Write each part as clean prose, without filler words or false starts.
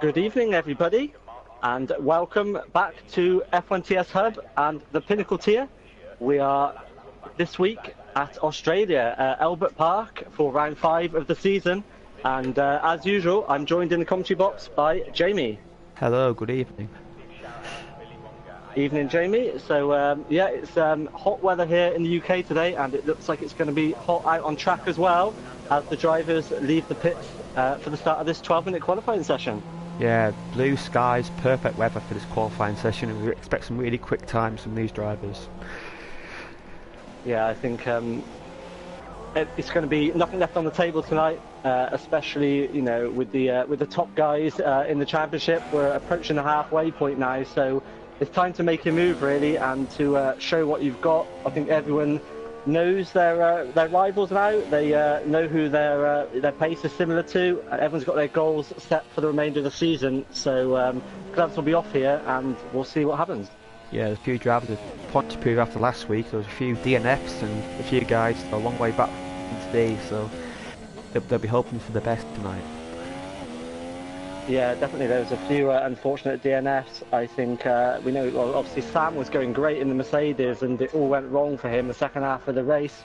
Good evening, everybody, and welcome back to F1TS Hub and the Pinnacle tier. We are this week at Australia, Albert Park, for round 5 of the season. And as usual, I'm joined in the commentary box by Jamie. Hello, good evening. Evening, Jamie. So, yeah, it's hot weather here in the UK today, and it looks like it's going to be hot out on track as well as the drivers leave the pits for the start of this 12-minute qualifying session. Yeah, blue skies, perfect weather for this qualifying session, and we expect some really quick times from these drivers. Yeah, I think it's going to be nothing left on the table tonight, especially with the top guys in the championship. We're approaching the halfway point now, so it's time to make a move really and to show what you've got. I think everyone knows their rivals now. They know who their pace is similar to. Everyone's got their goals set for the remainder of the season. So gloves will be off here, and we'll see what happens. Yeah, there's a few drivers with points to prove after last week. There was a few DNFs and a few guys a long way back today, so they'll be hoping for the best tonight. Yeah, definitely. There was a few unfortunate DNFs. I think we know. Well, obviously Sam was going great in the Mercedes, and it all went wrong for him the second half of the race.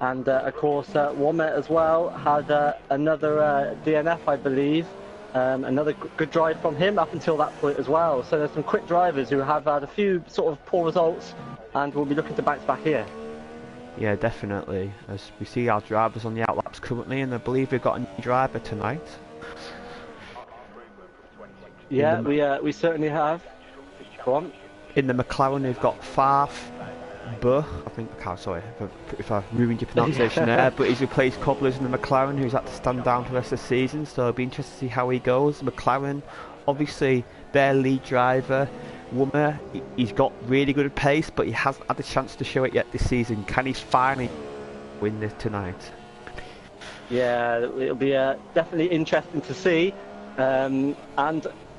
And of course, Womet as well had another DNF, I believe. Another good drive from him up until that point as well. So there's some quick drivers who have had a few sort of poor results, and will be looking to bounce back here. Yeah, definitely. As we see our drivers on the outlaps currently, and I believe we've got a new driver tonight. Yeah, we certainly have. Go on. In the McLaren, we've got Farf Buh. I think. Sorry if I ruined your pronunciation there, but he's replaced Cobblers in the McLaren, who's had to stand down for the rest of the season. So it'll be interesting to see how he goes. McLaren, obviously, their lead driver, Wummer, he's got really good pace, but he hasn't had the chance to show it yet this season. Can he finally win this tonight? Yeah, it'll be definitely interesting to see. And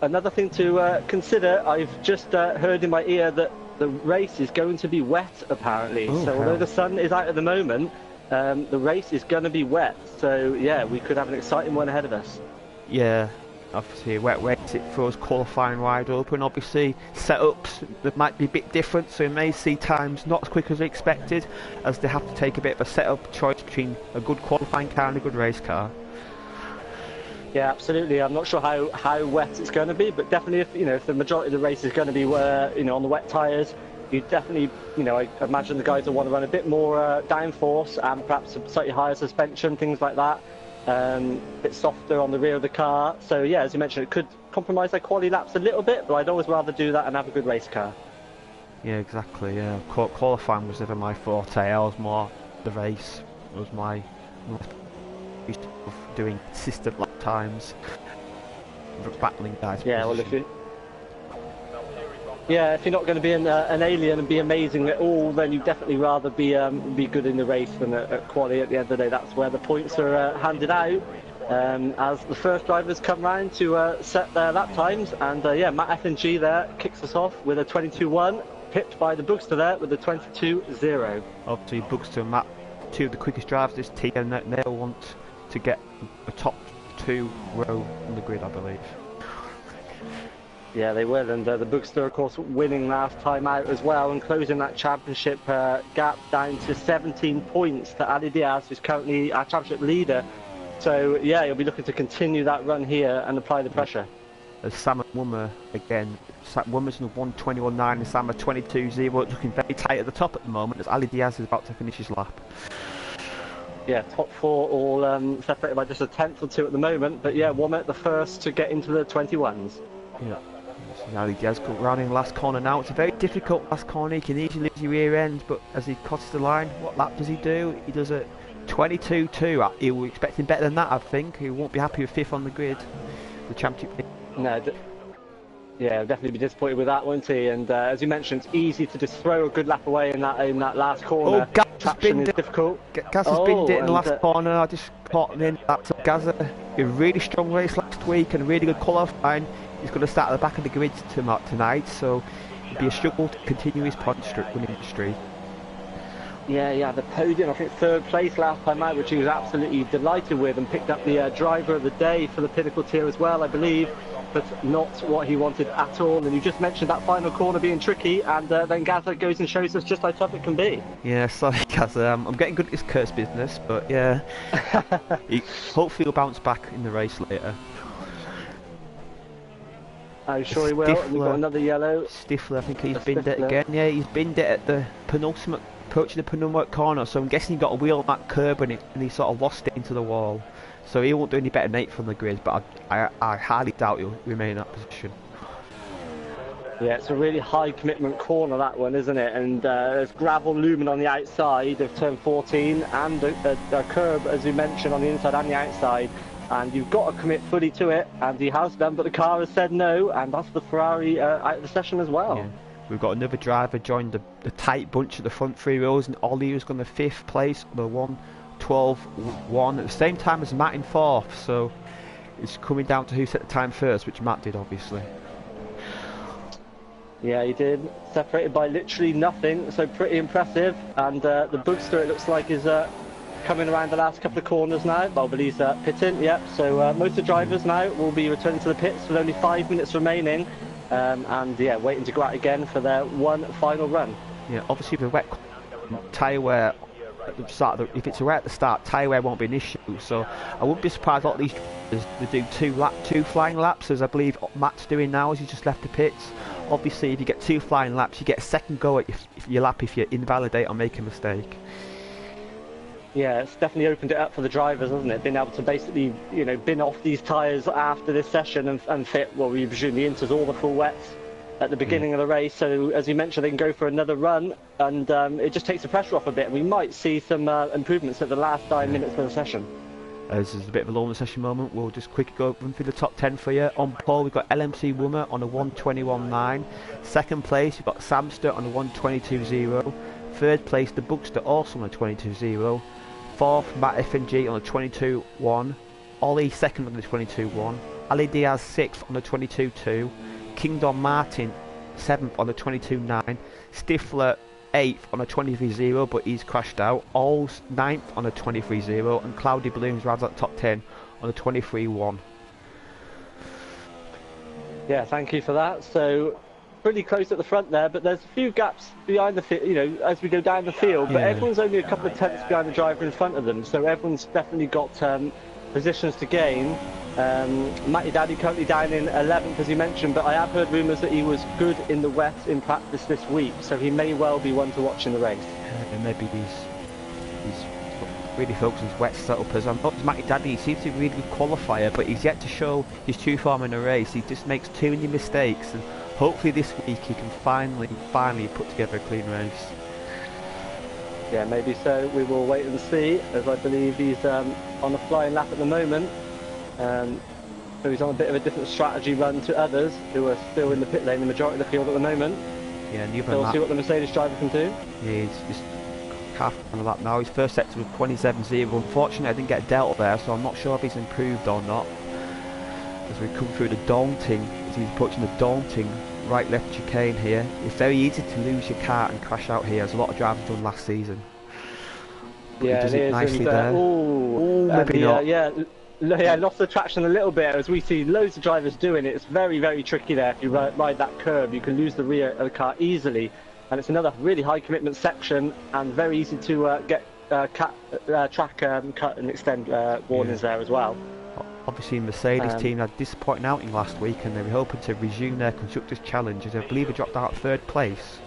another thing to consider, I've just heard in my ear that the race is going to be wet, apparently. Although the sun is out at the moment, the race is going to be wet. So, yeah, we could have an exciting one ahead of us. Yeah, obviously a wet race, it throws qualifying wide open. Obviously, setups that might be a bit different, so we may see times not as quick as expected, as they have to take a bit of a setup choice between a good qualifying car and a good race car. Yeah, absolutely. I'm not sure how wet it's going to be, but definitely if the majority of the race is going to be on the wet tyres, you definitely I imagine the guys will want to run a bit more downforce and perhaps a slightly higher suspension, things like that. A bit softer on the rear of the car. So yeah, as you mentioned, it could compromise their quality laps a little bit, but I'd always rather do that and have a good race car. Yeah, exactly. Yeah, qualifying was never my forte. I was more the race. It was my doing consistent lap times, battling guys. Yeah, well, if you're not going to be an alien and be amazing at all, then you'd definitely rather be good in the race than at quali. At the end of the day, that's where the points are handed out. As the first drivers come round to set their lap times, and yeah, Matt F&G there kicks us off with a 22.1, pipped by the Bookster there with a 22.0. Obviously, Bookster and Matt, two of the quickest drivers this team, and they'll want to get a top 2 row on the grid, I believe. Yeah, they will, and the Bookster, of course, winning last time out as well and closing that championship gap down to 17 points to Ali Diaz, who's currently our championship leader. So, yeah, he'll be looking to continue that run here and apply the pressure. As Sam and Wummer, again, Wummer's in 1:21.9 and Sam at 22.0, looking very tight at the top at the moment as Ali Diaz is about to finish his lap. Yeah, top 4 all separated by just a tenth or two at the moment, but yeah, Womet the first to get into the 21s. Yeah, Ali Diaz got round in the last corner now. It's a very difficult last corner. He can easily lose your rear end, but as he crosses the line, what lap does he do? He does a 22.2. He will expect him better than that, I think. He won't be happy with 5th on the grid. The championship. No, yeah, I'll definitely be disappointed with that, won't he? And as you mentioned, it's easy to just throw a good lap away in that last corner. Oh, traction is difficult. Gaz has binned it in the last corner. I just caught him in. That's Gaz. A really strong race last week and a really good qualifying. He's going to start at the back of the grid tonight, so it'll be a struggle to continue his point winning streak. Yeah, the podium, I think third place last time out, which he was absolutely delighted with, and picked up the driver of the day for the Pinnacle tier as well, I believe, but not what he wanted at all. And you just mentioned that final corner being tricky, and then Gazza goes and shows us just how tough it can be. Yeah, sorry, Gazza. I'm getting good at this curse business, but yeah, hopefully he'll bounce back in the race later. I'm sure he will. We've got another yellow. Stifler, I think he's binned it again. Yeah, he's binned it at the penultimate, approaching the penultimate corner, so I'm guessing he got a wheel on that curb and he sort of lost it into the wall. So he won't do any better than 8th from the grid, but I highly doubt he'll remain in that position. Yeah, it's a really high commitment corner, that one, isn't it? And there's gravel looming on the outside of turn 14 and the curb, as you mentioned, on the inside and the outside. And you've got to commit fully to it, and he has done, but the car has said no, and that's the Ferrari out of the session as well. Yeah. We've got another driver joined the tight bunch at the front 3 rows, and Ollie has gone the 5th place on the 1:12.1 at the same time as Matt in 4th, so it's coming down to who set the time first, which Matt did, obviously. Yeah, he did. Separated by literally nothing, so pretty impressive. And the Boogster, it looks like, is coming around the last couple of corners now. Well, but he's pitting, yep. So most of the drivers now will be returning to the pits with only 5 minutes remaining. And yeah, waiting to go out again for their one final run. Yeah, obviously the wet tyre wear at the start, if it's wet at the start, tyre wear won't be an issue. So I wouldn't be surprised a lot of these drivers to do two flying laps, as I believe Matt's doing now, as he's just left the pits. Obviously, if you get 2 flying laps, you get a second go at your lap if you invalidate or make a mistake. Yeah, it's definitely opened it up for the drivers, hasn't it? Being able to basically, you know, bin off these tyres after this session and fit, well, we presume the inters, all the full wets at the beginning of the race. So, as you mentioned, they can go for another run, and it just takes the pressure off a bit. We might see some improvements at the last 9 minutes of the session. This is a bit of a low in the session moment. We'll just quickly go run through the top 10 for you. On pole, we've got LMC Wummer on a 1:21.9. Second place, we've got Samster on a 1:22.0. Third place, the Boogster also on a 22.0. Fourth, Matt FNG on a 22.1. Ollie second on the 22.1. Ali Diaz 6th on the 22.2. Kingdom Martin 7th on the 22.9. Stifler 8th on a 23.0, but he's crashed out. Alls 9th on a 23.0, and Cloudy Balloons rounds out top 10 on a 23.1. Yeah, thank you for that. So pretty close at the front there, but there's a few gaps behind the field, you know, as we go down the field, but everyone's only a couple of tenths behind the driver in front of them, so everyone's definitely got positions to gain. Matty Daddy currently down in 11th, as you mentioned, but I have heard rumours that he was good in the wet in practice this week, so he may well be one to watch in the race. And maybe he's really focused on his wet setup. As I'm not Matty Daddy, he seems to be a really good qualifier, but he's yet to show his true form in a race. He just makes too many mistakes, and hopefully this week he can finally put together a clean race. Yeah, maybe so. We will wait and see, as I believe he's on a flying lap at the moment. So he's on a bit of a different strategy run to others who are still in the pit lane, the majority of the field at the moment. Yeah, and so we'll see what the Mercedes driver can do. Yeah, he's just half on the lap now. His first sector was 27.0. Unfortunately, I didn't get a delta there, so I'm not sure if he's improved or not. As we come through as he's approaching the daunting right-left chicane here. It's very easy to lose your car and crash out here, as a lot of drivers done last season. But yeah, he does it it is. nicely there. Maybe not. Yeah, lost the traction a little bit, as we see loads of drivers doing it. It's very, very tricky there. If you ride that curve, you can lose the rear of the car easily. And it's another really high commitment section, and very easy to get track cut and extend warnings there as well. Obviously, Mercedes team had a disappointing outing last week, and they were hoping to resume their Constructors' Challenge, as I believe they dropped out at 3rd place.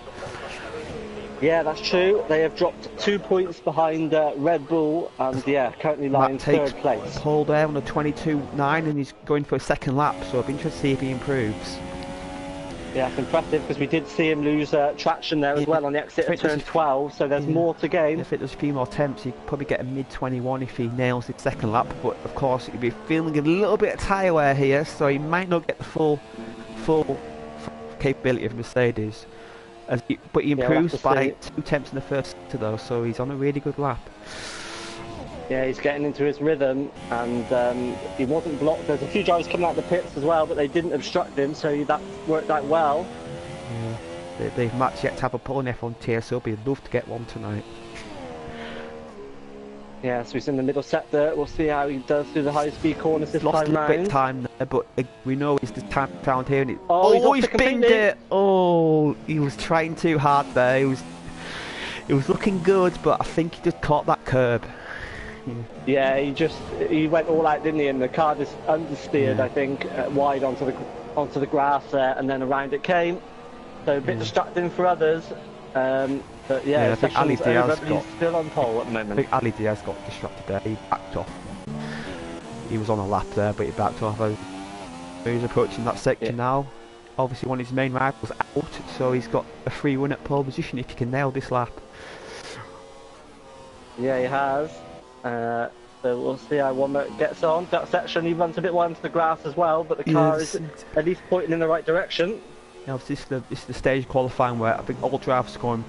Yeah, that's true. They have dropped 2 points behind Red Bull, and yeah, currently lying 3rd place. Pole there on a 22.9, and he's going for a second lap, so I'll be interested to see if he improves. Yeah, it's impressive, because we did see him lose traction there as well on the exit of turn 12, so there's more to gain. If it was a few more attempts, he'd probably get a mid-21 if he nails his second lap, but of course he'd be feeling a little bit of tyre wear here, so he might not get the full capability of Mercedes. But he improves by 2 attempts in the first sector though, so he's on a really good lap. Yeah, he's getting into his rhythm, and he wasn't blocked. There's a few drivers coming out of the pits as well, but they didn't obstruct him, so that worked out well. Yeah. They've matched yet to have a pole in F1 tier, so they'd love to get one tonight. Yeah, so he's in the middle sector. We'll see how he does through the high-speed corners this Lost time a bit round. of time there, but we know it's the time found here. And He's binned it! Oh, he was trying too hard there. It was looking good, but I think he just caught that curb. Yeah, he went all out, didn't he? And the car just understeered, I think, wide onto the grass there, and then around it came. So a bit distracting for others. But yeah, I think Ali Diaz he's still on pole at the moment. I think Ali Diaz got distracted there. He backed off. He was on a lap there, but he backed off. He's approaching that section now. Obviously, one of his main rivals out, so he's got a free run at pole position if he can nail this lap. Yeah, he has. So we'll see how Wommer gets on. That section, he runs a bit wide into the grass as well, but the car is at least pointing in the right direction. Now, this is the stage qualifying where I think all drivers are going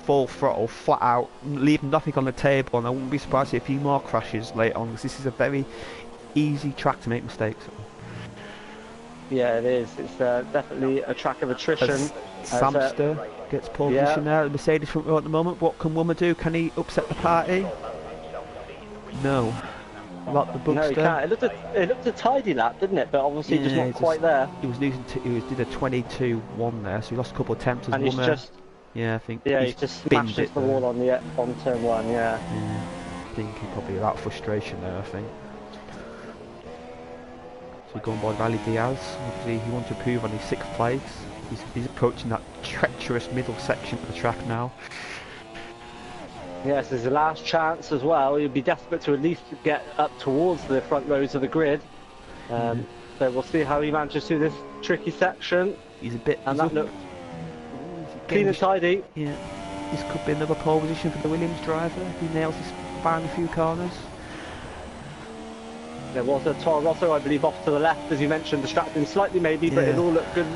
full throttle, flat out, leaving nothing on the table, and I wouldn't be surprised to see a few more crashes later on, because this is a very easy track to make mistakes on. Yeah, it is. It's definitely a track of attrition. Samster gets pole position there. The Mercedes front row at the moment. What can Wommer do? Can he upset the party? No. Like the Bugster. No, he can't. It looked a tidy lap, didn't it? But obviously just not quite there. He was losing. He did a 22-1 there, so he lost a couple of attempts. And he's just. Yeah, I think. Yeah, he's just smashed into the wall on turn 1. Yeah. I think he probably out of frustration there. I think. So going by Ali Diaz. Obviously, he wants to improve on his 6th place. He's approaching that treacherous middle section of the track now. Yes, there's a last chance as well. He'll be desperate to at least get up towards the front rows of the grid. So we'll see how he manages through this tricky section. He's a bit. And that looked clean and tidy. Yeah, this could be another pole position for the Williams driver. He nails his final few corners. There was a Toro Rosso, I believe, off to the left, as you mentioned, distracting slightly maybe, but it all looked good.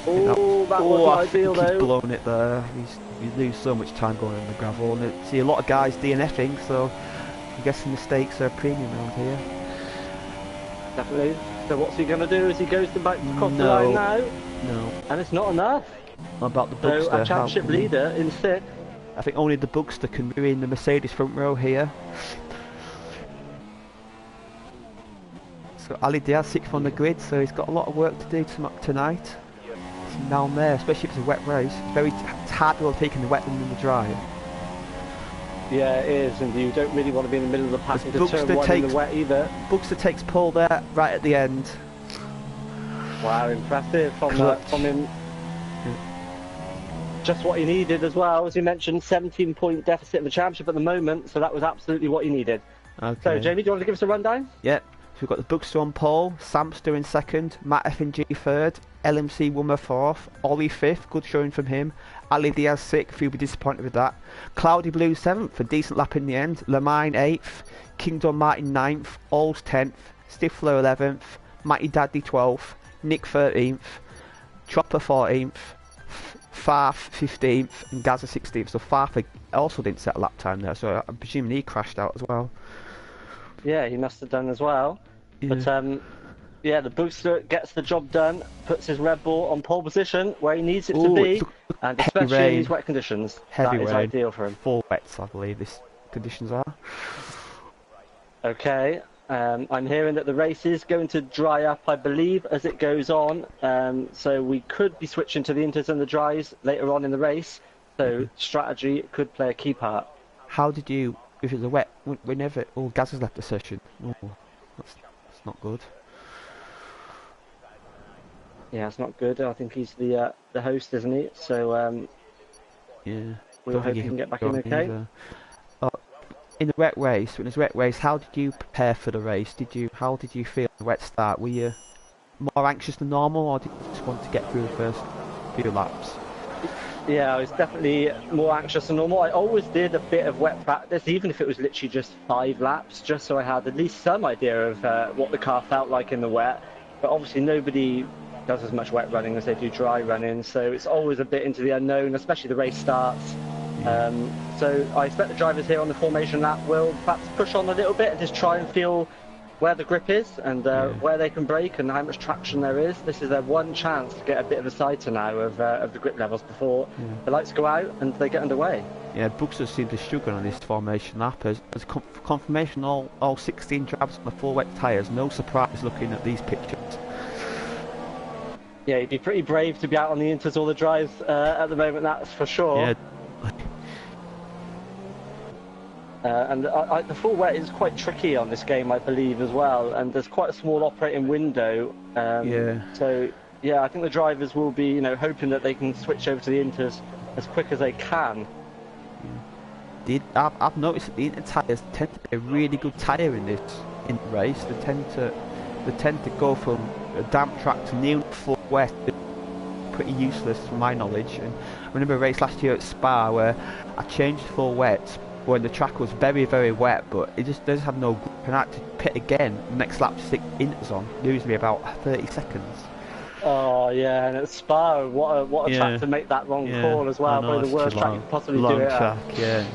Oh, that wasn't ideal though. He's blown it there. You lose so much time going in the gravel, and I see a lot of guys DNFing, so I'm guessing mistakes are premium around here. Definitely. So what's he going to do as he goes back across the line now? No. And it's not enough. What about the Bugster? So a championship leader in 6th. I think only the Bugster can ruin the Mercedes front row here. So Ali Diaz 6th on the grid, so he's got a lot of work to do tonight. It's down there, especially if it's a wet race. It's hard to taking the wet than the dry. Yeah, it is, and you don't really want to be in the middle of the pack into turn 1 in the wet either. Bugster takes pole there, right at the end. Wow, impressive from him. Just what he needed as well, as you mentioned, 17-point deficit in the championship at the moment, so that was absolutely what he needed. Okay. So, Jamie, do you want to give us a rundown? Yep. So we've got the Bugster on pole, Samster in 2nd, Matt F&G 3rd, LMC Wommer 4th, Ollie 5th, good showing from him, Ali Diaz 6th, you'll be disappointed with that, Cloudy Blue 7th, a decent lap in the end, Lemine 8th, Kingdom Martin 9th, Alls 10th, Stifler 11th, Matty Daddy 12th, Nick 13th, Chopper 14th, Farf 15th, and Gaza 16th, so Farf also didn't set a lap time there, so I'm presuming he crashed out as well. Yeah, he must have done as well. Yeah. But yeah, the Booster gets the job done, puts his Red Bull on pole position where he needs it to be, and especially in these wet conditions. That is ideal for him. Full wets, I believe these conditions are. Okay, I'm hearing that the race is going to dry up, I believe, as it goes on. So we could be switching to the inters and the dries later on in the race. So strategy could play a key part. How did you? If it's a wet, whenever Gaz has left the session, that's not good. Yeah, it's not good. I think he's the host, isn't he? So yeah, we'll hope he can get back in okay. In the wet race, when it's a wet race, how did you prepare for the race? How did you feel the wet start? Were you more anxious than normal, or did you just want to get through the first few laps? Yeah, I was definitely more anxious than normal. I always did a bit of wet practice, even if it was literally just 5 laps, just so I had at least some idea of what the car felt like in the wet. But obviously nobody does as much wet running as they do dry running, so it's always a bit into the unknown, especially the race starts. So I expect the drivers here on the formation lap will perhaps push on a little bit and just try and feel where the grip is and where they can brake and how much traction there is. This is their one chance to get a bit of a sighter now of the grip levels before the lights go out and they get underway. Yeah, Buxer seems to struggle on this formation lap. As confirmation, all 16 drivers on the full wet tyres. No surprise looking at these pictures. Yeah, you'd be pretty brave to be out on the inters all the drives at the moment, that's for sure. Yeah. And the full wet is quite tricky on this game, I believe, as well. And there's quite a small operating window. So, yeah, I think the drivers will be, you know, hoping that they can switch over to the inters as quick as they can. I've noticed that the inter tyres tend to be a really good tyre in the race. They tend to go from a damp track to near full wet. Pretty useless from my knowledge. And I remember a race last year at Spa where I changed full wet when the track was very, very wet, but it just doesn't have no grip, and I had to pit again next lap to stick inters on, losing me about 30 seconds. Oh yeah, and at Spa, what a track to make that long call as well. Probably the worst track you could possibly do it track, at.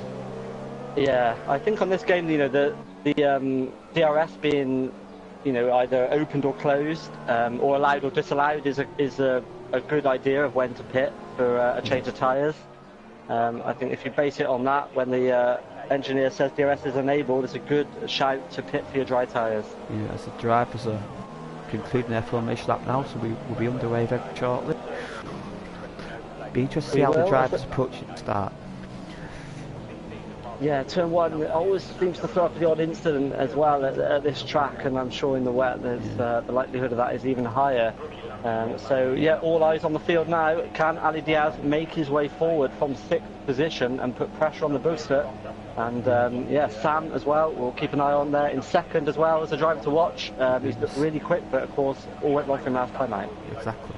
Yeah, I think on this game, you know, the DRS being, you know, either opened or closed, or allowed or disallowed is a good idea of when to pit for a change of tyres. I think if you base it on that, when the engineer says DRS is enabled, it's a good shout to pit for your dry tyres. Yeah, as the drivers are concluding their formation lap now, so we'll be underway very shortly. Be interested to see how the drivers approach the start. Yeah, turn one always seems to throw up the odd incident as well at this track, and I'm sure in the wet there's the likelihood of that is even higher. So yeah, all eyes on the field now. Can Ali Diaz make his way forward from 6th position and put pressure on the booster? And yeah, Sam as well, we'll keep an eye on there in 2nd as well as a driver to watch. He's really quick, but of course all went wrong from last time out. Exactly.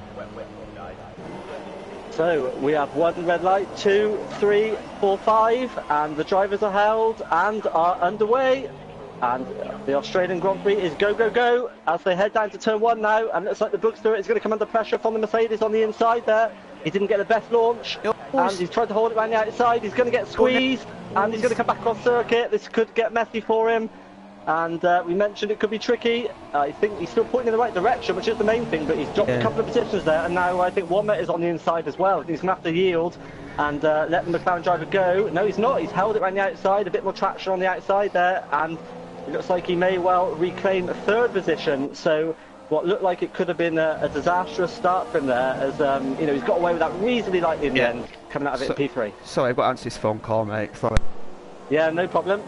So we have 1 red light, 2, 3, 4, 5, and the drivers are held and are underway. And the Australian Grand Prix is go, go, go as they head down to turn 1 now. And it looks like the Bookster is going to come under pressure from the Mercedes on the inside there. He didn't get the best launch, and he's tried to hold it around the outside. He's going to get squeezed, and he's going to come back across circuit. This could get messy for him. And we mentioned it could be tricky. I think he's still pointing in the right direction, which is the main thing, but he's dropped a couple of positions there, and now I think Womet is on the inside as well. He's going to have to yield and let the McLaren driver go. No, he's not. He's held it around the outside, a bit more traction on the outside there, and it looks like he may well reclaim a 3rd position. So what looked like it could have been a disastrous start from there, as you know, he's got away with that reasonably lightly in the end, coming out of it in P3. Sorry, I've got to answer this phone call, mate. Sorry. Yeah, no problem.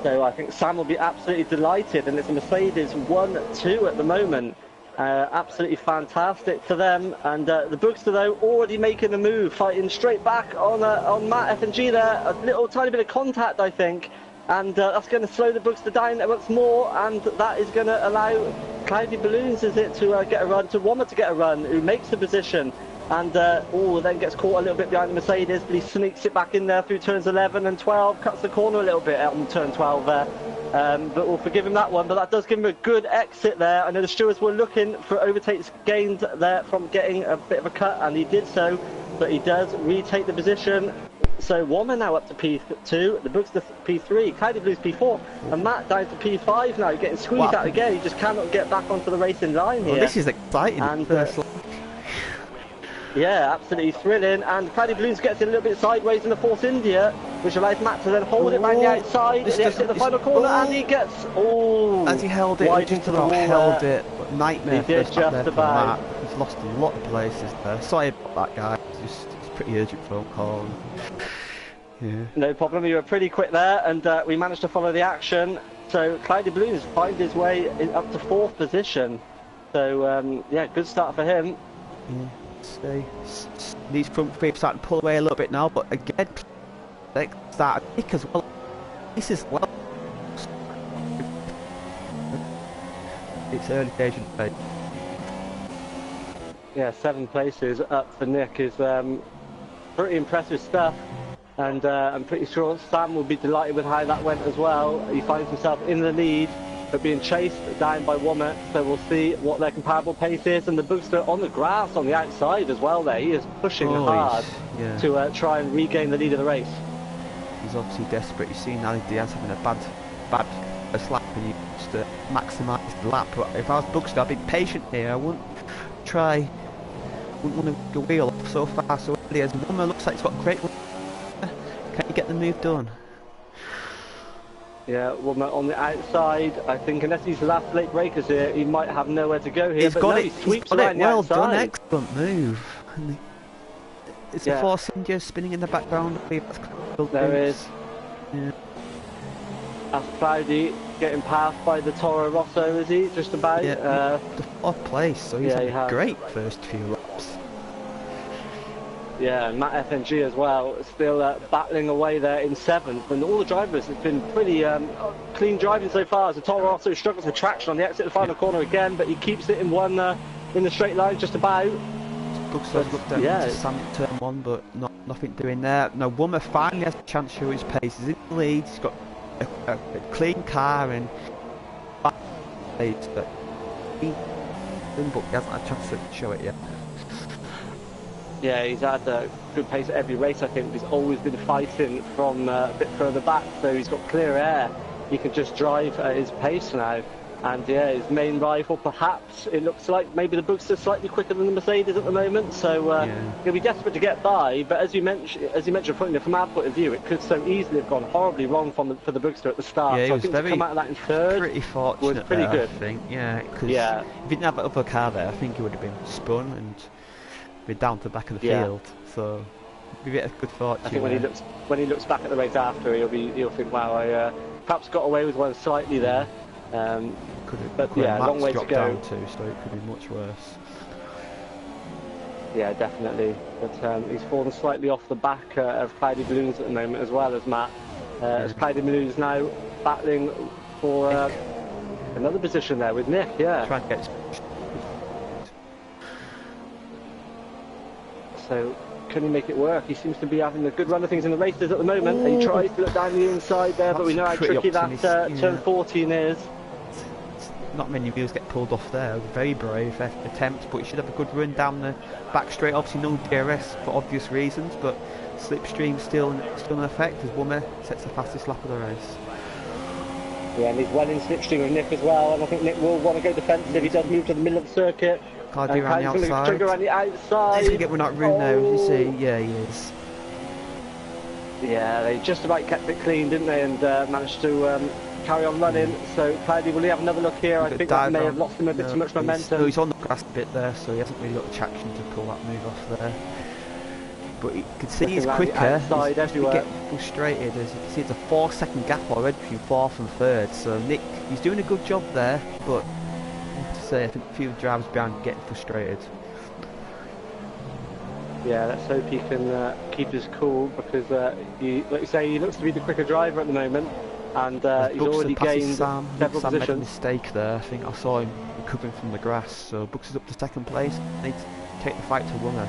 So I think Sam will be absolutely delighted, and it's a Mercedes 1-2 at the moment. Absolutely fantastic for them. And the Bookster, though, already making a move, fighting straight back on Matt F&G there. A little tiny bit of contact, I think. And that's going to slow the Bookster down once more, and that is going to allow Cloudy Balloons, is it, to get a run, to Womet to get a run, who makes the position. And then gets caught a little bit behind the Mercedes, but he sneaks it back in there through turns 11 and 12, cuts the corner a little bit out on turn 12 there. But we'll forgive him that one, but that does give him a good exit there. I know the stewards were looking for overtakes gained there from getting a bit of a cut, and he did so, but he does retake the position. So Womet now up to P2, the Books to P3, Cloudy Blues P4, and Matt down to P5 now, getting squeezed out again. He just cannot get back onto the racing line here. Well, this is exciting. And, yeah, absolutely thrilling, and Cloudy Balloons gets in a little bit sideways in the Force India, which allows Matt to then hold it round the outside at the exit of the final corner, and he gets, as he held it, wide into the wall it, but nightmare. He did just about. He's lost a lot of places there. Sorry about that, guy. It's pretty urgent phone call. Yeah. No problem, you were pretty quick there, and we managed to follow the action. So Cloudy Balloons finds his way up to 4th position. So yeah, good start for him. Yeah. These front three are starting to pull away a little bit now, but again, they start to kick as well. This is well. It's early stage in the day. Yeah, 7 places up for Nick is pretty impressive stuff, and I'm pretty sure Sam will be delighted with how that went as well. He finds himself in the lead, but being chased down by Womet, so we'll see what their comparable pace is. And the Bookster on the grass on the outside as well there, he is pushing hard to try and regain the lead of the race. He's obviously desperate. You've seen Ali Diaz having a bad slap and you just maximise the lap. But if I was Buxton, I'd be patient here. I wouldn't want to go wheel off so far so early. As Wummer looks like he's got great. Can you get the move done? Yeah, Wummer on the outside. I think unless these last late breakers here, he might have nowhere to go here. He's but got no, it. he sweeps He's got right it. Well done. outside. Excellent move. And it's a Force India spinning in the background. There is. Yeah. That's Cloudy getting passed by the Toro Rosso, is he? Just about? Yeah, the 4th place, so he's had a great first few laps. Yeah, and Matt FNG as well, still battling away there in 7th. And all the drivers have been pretty clean driving so far, as the Toro Rosso struggles with traction on the exit of the final corner again, but he keeps it in one in the straight line just about. Looks looked down into Sam turn 1, but nothing doing there. Now Wummer finally has a chance to show his pace. He's in the lead, he's got a clean car and but he hasn't had a chance to show it yet. Yeah, he's had a good pace at every race, I think. He's always been fighting from a bit further back, so he's got clear air. He can just drive at his pace now. And yeah, his main rival, perhaps, it looks like maybe the Boogster's slightly quicker than the Mercedes at the moment, so he'll be desperate to get by. But as you mentioned, from our point of view, it could so easily have gone horribly wrong for the Boogster at the start. Yeah, so I think to come out of that in 3rd pretty fortunate was pretty good. I think, because if he didn't have that other car there, I think he would have been spun and be down to the back of the field. So a bit of good fortune. I think when he looks back at the race after, he'll think, wow, I perhaps got away with one slightly there. But yeah, a long way to go. Down too, so it could be much worse. Yeah, definitely. But he's fallen slightly off the back of Cloudy Balloons at the moment, as well as Matt. As Cloudy Balloons now battling for another position there with Nick. Yeah. Trying to get. So can he make it work? He seems to be having a good run of things in the races at the moment. He tries to look down the inside there, but we know how tricky that turn 14 is. Not many wheels get pulled off there. Very brave attempt, but he should have a good run down the back straight. Obviously no DRS for obvious reasons, but slipstream still in effect as Wummer sets the fastest lap of the race. Yeah, and he's well in slipstream with Nick as well, and I think Nick will want to go defensive. He does move to the middle of the circuit. Cloudy around the outside. Trigger around the outside. He's going to get one out room now, as you see. Yeah, he is. Yeah, they just about kept it clean, didn't they, and managed to carry on running. So Cloudy, will he have another look here? I think that may have lost him a bit too much momentum. He's on the grass a bit there, so he hasn't really got the traction to pull that move off there. But you can see he's quicker. He's getting frustrated. As you can see, it's a 4-second gap already between 4th and 3rd. So Nick, he's doing a good job there, but to say, I think a few drivers behind are getting frustrated. Yeah, let's hope he can keep his cool, because like you say, he looks to be the quicker driver at the moment, and he's already gained several positions. Made a mistake there. I think I saw him recovering from the grass. So Bucks is up to 2nd place. They need to take the fight to Wummer.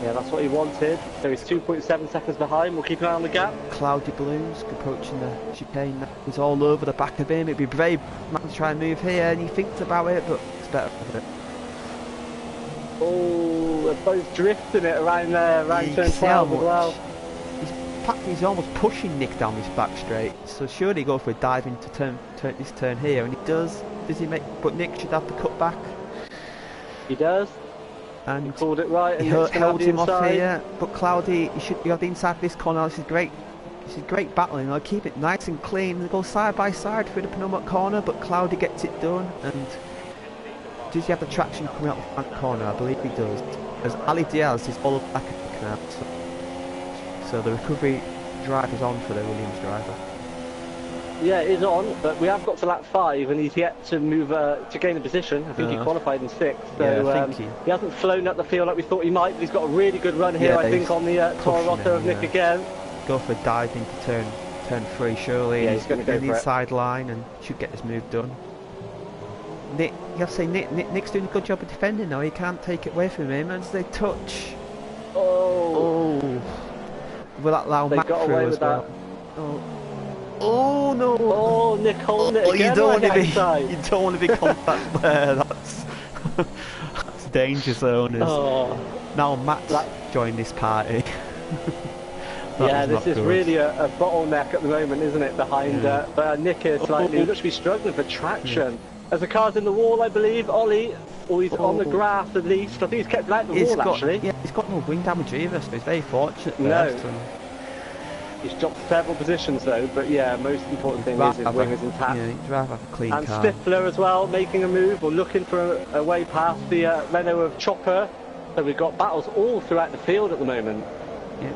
Yeah, that's what he wanted. So he's 2.7 seconds behind. We'll keep an eye on the gap. Cloudy Balloons approaching the chicane. He's all over the back of him. It'd be brave man to try and move here, and he thinks about it, but it's better for it. Oh, they're both drifting it around there, around turn 12 as well. He's almost pushing Nick down this back straight, so surely he go for a dive into this turn here, and he does. Does he make? But Nick should have the cut back. He does. And he called it right, and he held him off here. But Cloudy, he should be on the inside of this corner. This is great. This is great battling. I'll keep it nice and clean. They go side by side through the penultimate corner, but Cloudy gets it done. And does he have the traction coming out the front corner? I believe he does. As Ali Diaz is all back at Nick now. So the recovery drive is on for the Williams driver. Yeah, it is on, but we have got to lap 5, and he's yet to move to gain a position. I think he qualified in 6th, so yeah, he hasn't flown up the field like we thought he might. But he's got a really good run here, I think, on the Toro Rosso of Nick again. Go for a dive into turn 3, surely. Yeah, he's going to go the inside line and should get this move done. Nick, you have to say, Nick's doing a good job of defending now. He can't take it away from him as they touch. Oh. Will that allow Matt through as well? Oh no! Oh, Nick holding it again. You don't want to be contact there. That's danger zone. Now Matt's joined this party. Yeah, this is really a bottleneck at the moment, isn't it? Behind Nick here slightly. He looks to be struggling for traction. As the car's in the wall, I believe. Ollie, or he's on the grass at least. I think he's kept out the wall actually. Yeah, he's got no wing damage either, so he's very fortunate. No. He's dropped several positions though, but yeah, most important thing is his wing is intact. Yeah, he'd rather have a clean car. And Stifler as well, making a move or looking for a way past the Renault of Chopper. So we've got battles all throughout the field at the moment. Yeah.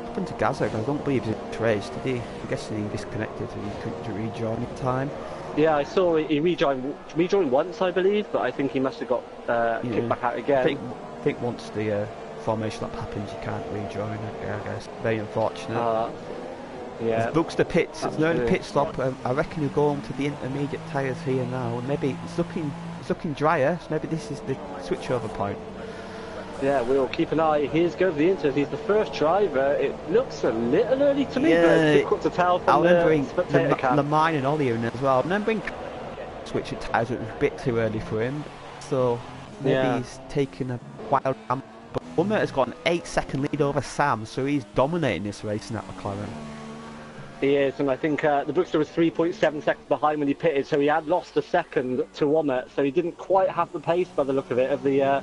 What happened to Gazza? I don't believe he was raced. Did he? I'm guessing he disconnected and he couldn't rejoin in time. Yeah, I saw he rejoined once, I believe, but I think he must have got kicked back out again. I think once the formation lap happens, you can't rejoin. I guess very unfortunate. Yeah. Books the pits. It's no pit stop. I reckon he'll go on to the intermediate tyres here now. Maybe it's looking drier. So maybe this is the switchover point. Yeah, we'll keep an eye. Here's go to the inters. He's the first driver. It looks a little early to me, but it's difficult to tell from the spectator cam. Lemine and Ollie in as well. Remembering switching tyres, it was a bit too early for him. So maybe he's taken a wild ramp. But Wummer has got an 8-second lead over Sam, so he's dominating this race in that McLaren. He is, and I think the Brookster was 3.7 seconds behind when he pitted, so he had lost a second to Wummer, so he didn't quite have the pace by the look of it of the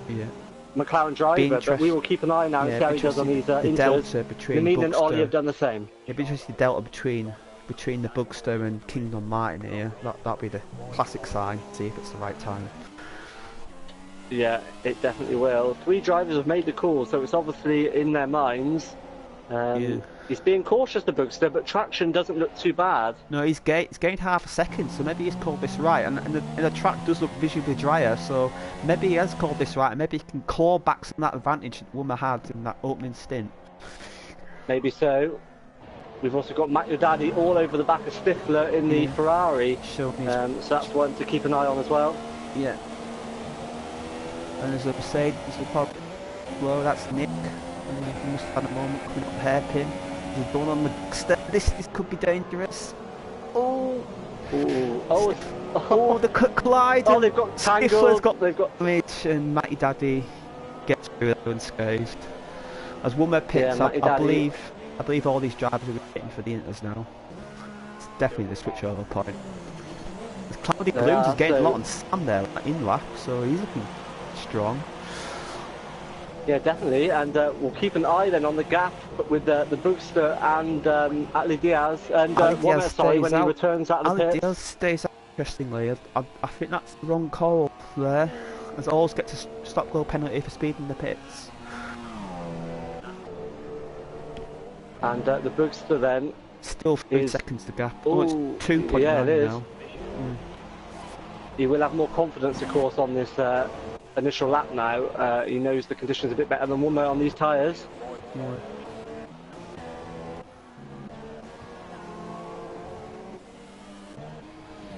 McLaren driver, but we will keep an eye now and see how he does on these inters. Lamine and Ollie have done the same. It'd be interesting the delta between the Bugster and Kingdom Martin here. That'd be the classic sign, see if it's the right time. Yeah, it definitely will. 3 drivers have made the call, so it's obviously in their minds. He's being cautious, the Bugster, but traction doesn't look too bad. No, he's gained half a second, so maybe he's called this right. And the track does look visually drier, so maybe he has called this right, and maybe he can claw back some of that advantage that Wummer had in that opening stint. Maybe so. We've also got Matt Daddy all over the back of Stifler in the Ferrari, so that's one to keep an eye on as well. Yeah. And there's a Mercedes, well, that's Nick. He must have had a moment coming up hairpin. He's going on the step. This could be dangerous. Oh, the collide. Oh, they've got tangled. They've got damage, and Matty Daddy gets through unscathed. As Wummer pits, I believe all these drivers are waiting for the inters now. It's definitely the switchover point. There's Cloudy Balloons is getting a lot on Sam there, in lap, so he's looking strong. Yeah, definitely, and we'll keep an eye then on the gap with the Booster and Ali Diaz, and Wummer, when he returns out of the pits. Diaz stays out, interestingly. I think that's the wrong call there, as always gets a stop-go penalty for speeding the pits. And the Booster then... Still 3 seconds to gap. Oh, it's 2.9 now. He will have more confidence, of course, on this initial lap now. He knows the conditions a bit better than Wummer on these tyres. Yeah.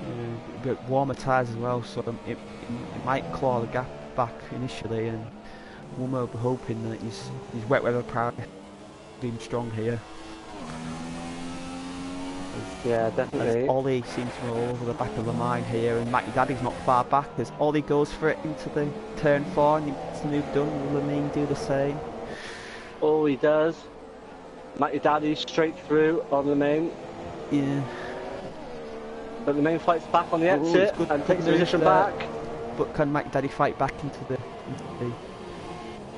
A bit warmer tyres as well, so it might claw the gap back initially, and Wummer will be hoping that his wet weather proud being strong here. Yeah, definitely. As Ollie seems to go over the back of the line here, and Matty Daddy's not far back as Ollie goes for it into the turn 4 and he gets the move done. Will Lamine do the same? Oh, he does. Matty Daddy straight through on Lamine. Yeah. But Lamine fights back on the exit and takes the position back. But can Matty Daddy fight back into the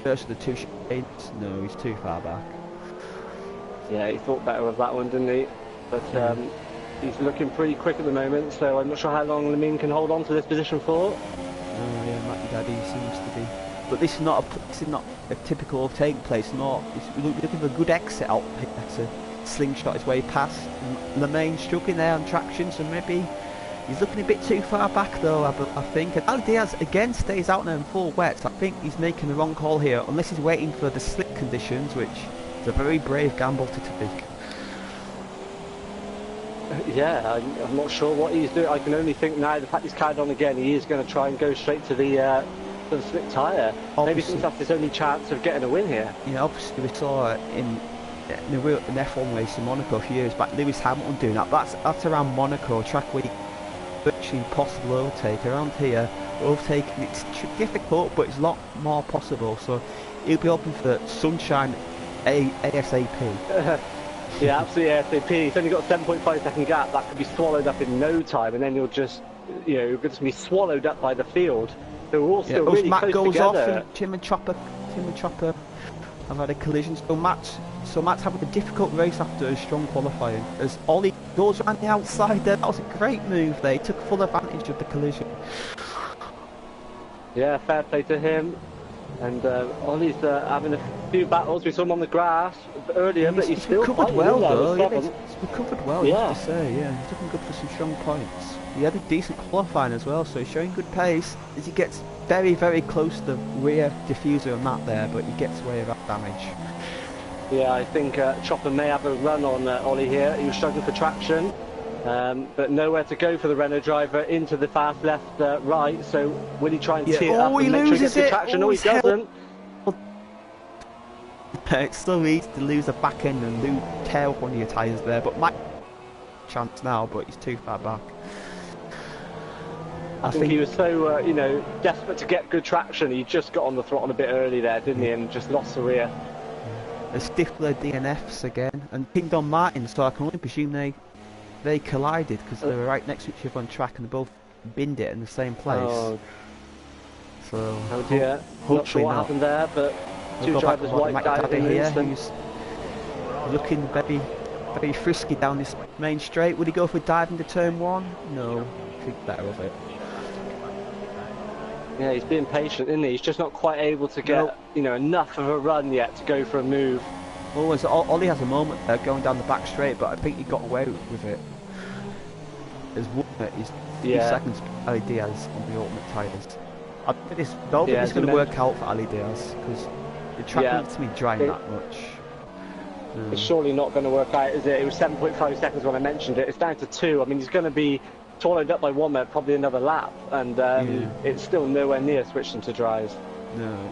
first of the 2 shades? No, he's too far back. Yeah, he thought better of that one, didn't he? But he's looking pretty quick at the moment, so I'm not sure how long Lamine can hold on to this position for. Oh yeah, Matty Daddy seems to be. But this is not a typical overtaking place. He's looking for a good exit out here to slingshot his way past. Lamine struggling there on traction, so maybe he's looking a bit too far back though. I think. And Ali Diaz again stays out there in full wet. So I think he's making the wrong call here, unless he's waiting for the slick conditions, which is a very brave gamble to take. Yeah, I'm not sure what he's doing. I can only think now, the fact he's carried on again, he is going to try and go straight to the slick tyre. Maybe since that's his only chance of getting a win here. Yeah, obviously we saw in an F1 race in Monaco a few years back, Lewis Hamilton doing that. That's around Monaco, track where virtually impossible overtake. Around here, overtaking, it's difficult, but it's a lot more possible. So he'll be hoping for sunshine ASAP. Yeah, absolutely ASAP. He's only got a 7.5-second gap. That could be swallowed up in no time, and then you'll just, you're just be swallowed up by the field. So we're all still really Matt close goes together. off, and Tim and Chopper have had a collision. So Matt's having a difficult race after a strong qualifying. As Ollie goes around the outside there, that was a great move there. He took full advantage of the collision. Yeah, fair play to him. And Ollie's having a few battles. We saw him on the grass earlier, but he's still recovered well though. He's recovered well, you have to say. Yeah, he's looking good for some strong points. He had a decent qualifying as well, so he's showing good pace as he gets very, very close to the rear diffuser on that there, but he gets away without damage. Yeah, I think Chopper may have a run on Ollie here. He was struggling for traction, but nowhere to go for the Renault driver into the fast left right. So will he try and tee it up and make sure he gets good traction? No, he doesn't. It's so easy to lose the back end and tear up one of your tyres there, but might chance now, but he's too far back. I think he was so, desperate to get good traction. He just got on the throttle a bit early there, didn't he, and just lost the rear. The Stifler DNFs again, and Kingdom Martin, so I can only presume they collided because they were right next to each other on track and they both binned it in the same place. Oh, so dear. Not sure what happened there, but two drivers wiped out in an instant. Who's looking very, very frisky down this main straight. Would he go for diving to turn one? No, think better of it. Yeah, he's being patient, isn't he? He's just not quite able to get, enough of a run yet to go for a move. Always, Ollie has a moment there going down the back straight, but I think he got away with it. There's one that is 2 seconds Ali Diaz on the ultimate tyres. I think this is going to work out for Ali Diaz because the track needs to be drying that much. It's surely not going to work out, is it? It was 7.5 seconds when I mentioned it. It's down to 2. I mean, he's going to be swallowed up by one minute, probably another lap, and it's still nowhere near switching to dries. No,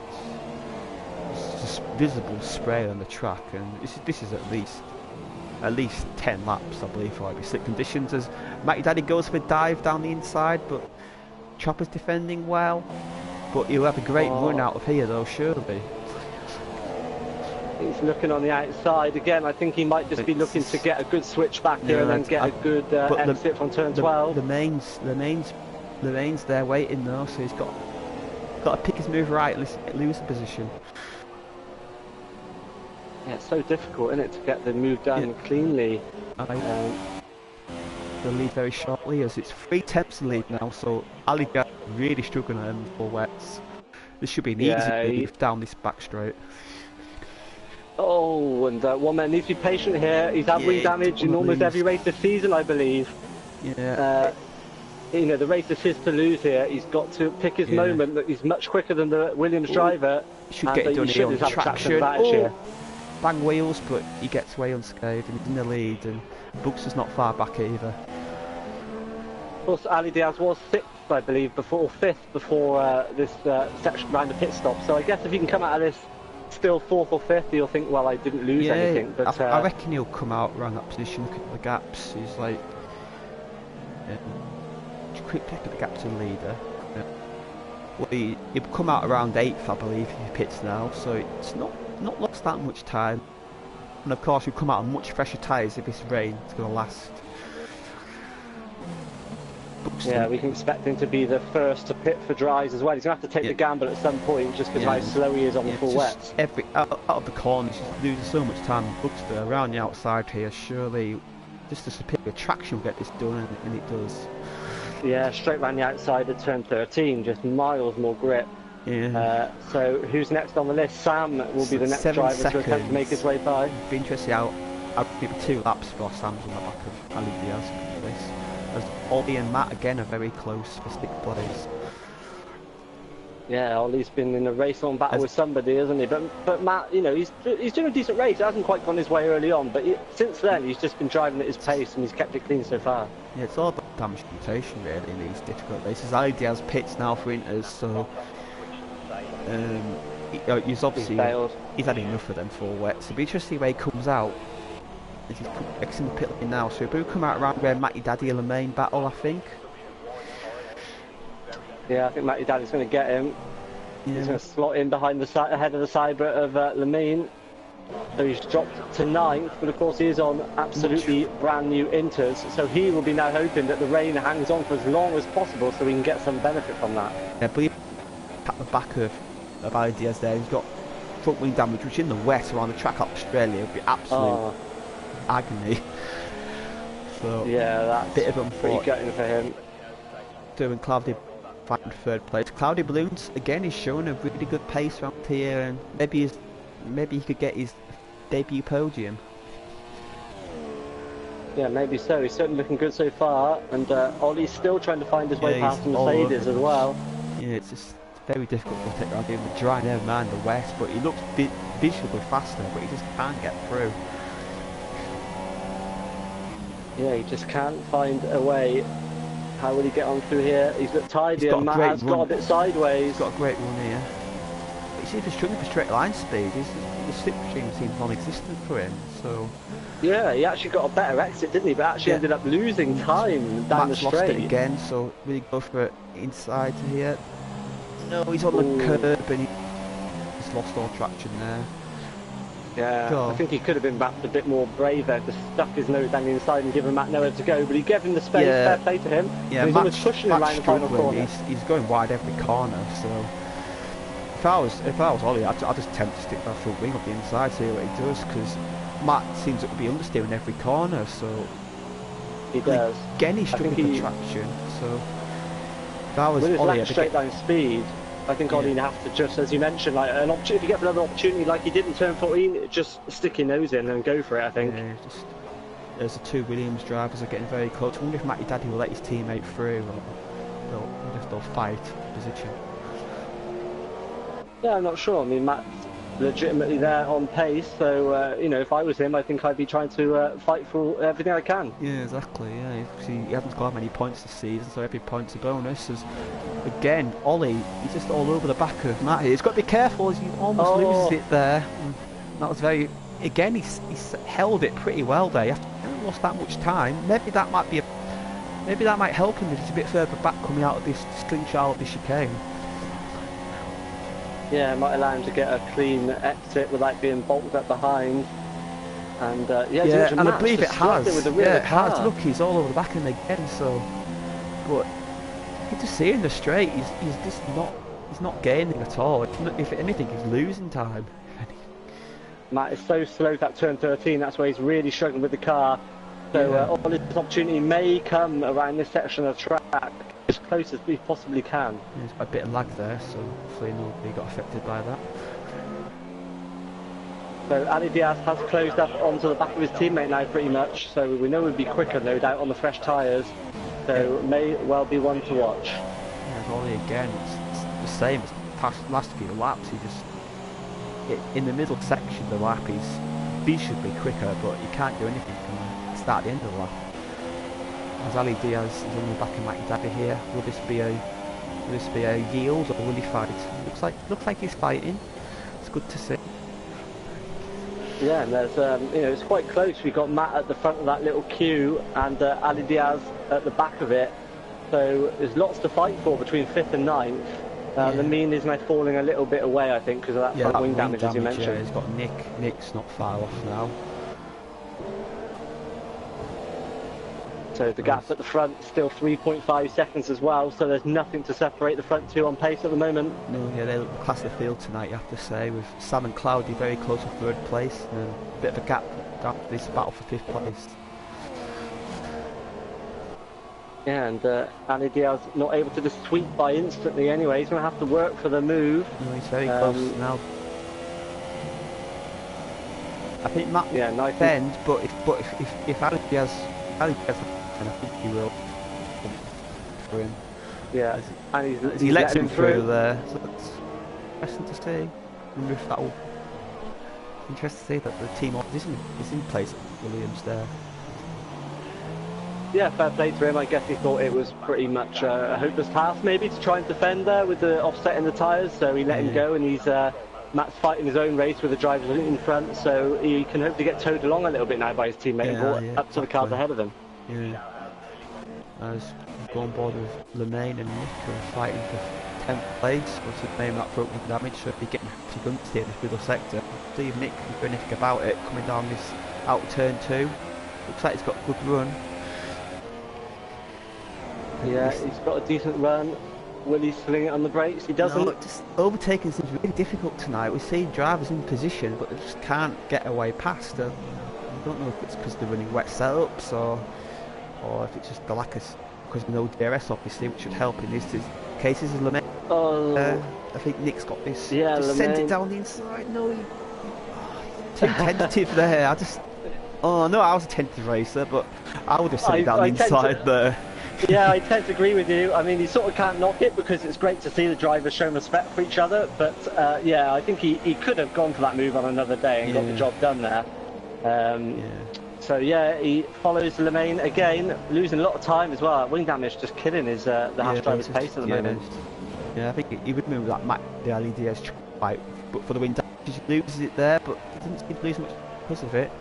it's just visible spray on the track, and this is at least 10 laps, I believe, for slick conditions. As Matty Daddy goes for a dive down the inside, but Chopper's defending well, but he'll have a great run out of here, though, surely. He's looking on the outside again. I think he might just be looking to get a good switch back here and then get a good exit from turn 12. The main's there waiting though, so he's got to pick his move right and lose the position. Yeah, it's so difficult, isn't it, to get the move done cleanly. The lead very shortly as it's 3 tenths to lead now, so Ali really struggling at him for wets. This should be an easy move down this back straight. Oh, and one man needs to be patient here. He's had wing damage in almost every race this season, I believe. Yeah. The race is his to lose here. He's got to pick his moment. That he's much quicker than the Williams driver. Should get it done here on traction. Bang wheels, but he gets away unscathed and he's in the lead. And Bucks is not far back either. Of course, Ali Diaz was 6th, I believe, or 5th before this section round the pit stop. So I guess if you can come out of this still 4th or 5th, you'll think, well, I didn't lose anything. But I reckon he'll come out around that position, look at the gaps. He's like, quick pick at the gap to the leader. Well, he'll come out around 8th, I believe, if he pits now. So it's not lost that much time. And of course, he'll come out on much fresher tyres if this rain is going to last. Yeah, we can expect him to be the first to pit for dries as well. He's going to have to take the gamble at some point just because how slow he is on the full wets. Out of the corners, he's losing so much time. Buxter around the outside here, surely just a superior traction will get this done, and it does. Yeah, straight round the outside at turn 13, just miles more grip. Yeah. So who's next on the list? Sam will be the next driver to attempt to make his way by. Be interesting out. I'll give 2 laps for Sam's on the back of Ali Diaz for this. As Ollie and Matt again are very close for 6th place. Yeah, Ollie's been in a race on battle with somebody, hasn't he? But Matt, he's doing a decent race. It hasn't quite gone his way early on, but since then he's just been driving at his pace and he's kept it clean so far. Yeah, it's all about damage mutation really in these difficult races. Ali Diaz pits now for Inters, so he's obviously he's had enough of them 4 wets. It'll be interesting where he comes out. He's in the pit lane now, so he'll come out around where Matty Daddy in the main battle, I think. Yeah, I think Matty Daddy's going to get him. Yeah. He's going to slot in behind the ahead of the side of Lamine. So he's dropped to 9th, but of course he is on absolutely brand new inters, so he will be now hoping that the rain hangs on for as long as possible so we can get some benefit from that. I believe at the back of Ali Diaz there, he's got front wing damage, which in the wet around the track at Australia would be absolute agony. So yeah, that's bit of pretty gutting for him. Doing Cloudy fighting third place. Cloudy Balloons again is showing a really good pace around here, and maybe he could get his debut podium. Yeah, maybe so. He's certainly looking good so far, and Ollie's still trying to find his way past the Mercedes as well. Yeah, it's just very difficult to take around here with the dry, never mind the west, but he looks visually faster, but he just can't get through. Yeah, he just can't find a way. How will he get on through here? He's looked tidy, and Matt has got a bit sideways. He's got a great run here. But you see, if he's struggling for straight line speed, the slipstream seems non-existent for him, so... Yeah, he actually got a better exit, didn't he? But actually ended up losing time down the straight. Lost it again, so really go for it inside to here. No, he's on the curb and he's lost all traction there. Yeah, I think he could have been perhaps a bit more brave there, just stuck his nose down the inside and given Matt nowhere to go, but he gave him the space, fair play to him. Yeah, he's almost pushing him around the final corner. He's going wide every corner, so if I was Ollie, I'd just tempt to stick that front wing up the inside, see what he does, because Matt seems to be understeering every corner, so he does. Again, he's struggling for traction, so if I was with his Ollie, lack of straight line speed, I think Ollie would have to just, as you mentioned, like an opportunity. If you get another opportunity like he did in turn 14, just stick your nose in and go for it. I think. Yeah, there's the two Williams drivers are getting very close. I wonder if Matty Daddy will let his teammate through, or they'll fight position. Yeah, I'm not sure. I mean, Matt's legitimately there on pace, so you know, if I was him, I think I'd be trying to fight for everything I can. Yeah, exactly. Yeah, he hasn't scored many points this season, so every point's a bonus. Again, Ollie, he's just all over the back of Matt here. He's got to be careful as he almost loses it there. That was very... Again, he's held it pretty well there. He hasn't lost that much time. Maybe that might help him if he's a bit further back coming out of this slingshot of the chicane. Yeah, it might allow him to get a clean exit without being bolted up behind. And and I believe it has. It has. Look, he's all over the back of him again. So, but you can just see in the straight, he's just not gaining at all. If anything, he's losing time. Matt is so slow that turn 13. That's where he's really struggling with the car. So all his opportunity may come around this section of track as close as we possibly can. Yeah, there's a bit of lag there, so hopefully nobody got affected by that. So Ali Diaz has closed up onto the back of his teammate now pretty much, so we know we'll be quicker no doubt on the fresh tyres, so may well be one to watch. Yeah, Ollie again, it's the same as past last few laps. He just in the middle section of the lap he should be quicker, but you can't do anything from the start at the end of the lap. As Ali Diaz is on the back of Matty Daddy here, will this be a yield or will he fight? Looks like he's fighting. It's good to see. Yeah, and there's it's quite close. We've got Matt at the front of that little queue and Ali Diaz at the back of it. So there's lots to fight for between 5th and 9th. The mean is now falling a little bit away, I think, because of that front wing damage, as you mentioned. Yeah, he's got Nick. Nick's not far off now. So the gap at the front still 3.5 seconds as well, so there's nothing to separate the front two on pace at the moment. No, yeah, they look the class of the field tonight, you have to say, with Sam and Cloudy very close to 3rd place, and a bit of a gap this battle for 5th place. Yeah, and Ali Diaz not able to just sweep by instantly anyway. He's going to have to work for the move. No, he's very close now. I think Matt will bend, but if Ali Diaz, and I think he will for him. Yeah, and he lets him through there. So that's interesting to see. I wonder if that will. Interesting to see that the team is in place at Williams there. Yeah, fair play to him. I guess he thought it was pretty much a hopeless task maybe to try and defend there with the offset in the tyres, so he let him go, and he's Matt's fighting his own race with the drivers in front, so he can hopefully get towed along a little bit now by his teammate and go up to the cars ahead of him. Yeah. As go on board with Lemaine and Nick are fighting for 10th place, was the main that broke with damage, so if you're getting to gun steer in this middle sector, see if Nick can do anything about it, coming down this out turn 2. Looks like he's got a good run. Yeah, he's got a decent run. Will he sling it on the brakes? He doesn't. No, just overtaking seems really difficult tonight. We see drivers in position, but they just can't get away past them. I don't know if it's because they're running wet setups or if it's just the lack of, because no DRS obviously, which should help in these cases. Is LeMay. I think Nick's got this. Yeah, just sent it down the inside. No, too tentative there. Oh no, I was a tentative racer, but I would have sent it down the inside there. Yeah, I tend to agree with you. I mean, you sort of can't knock it because it's great to see the drivers showing respect for each other. But yeah, I think he could have gone for that move on another day and got the job done there. So yeah, he follows Lemaine again, losing a lot of time as well. Wing damage just killing his the Haas driver's pace at the moment. Yeah, I think he would move that the LEDS fight, but for the wing damage he loses it there, but he didn't seem to lose much because of it.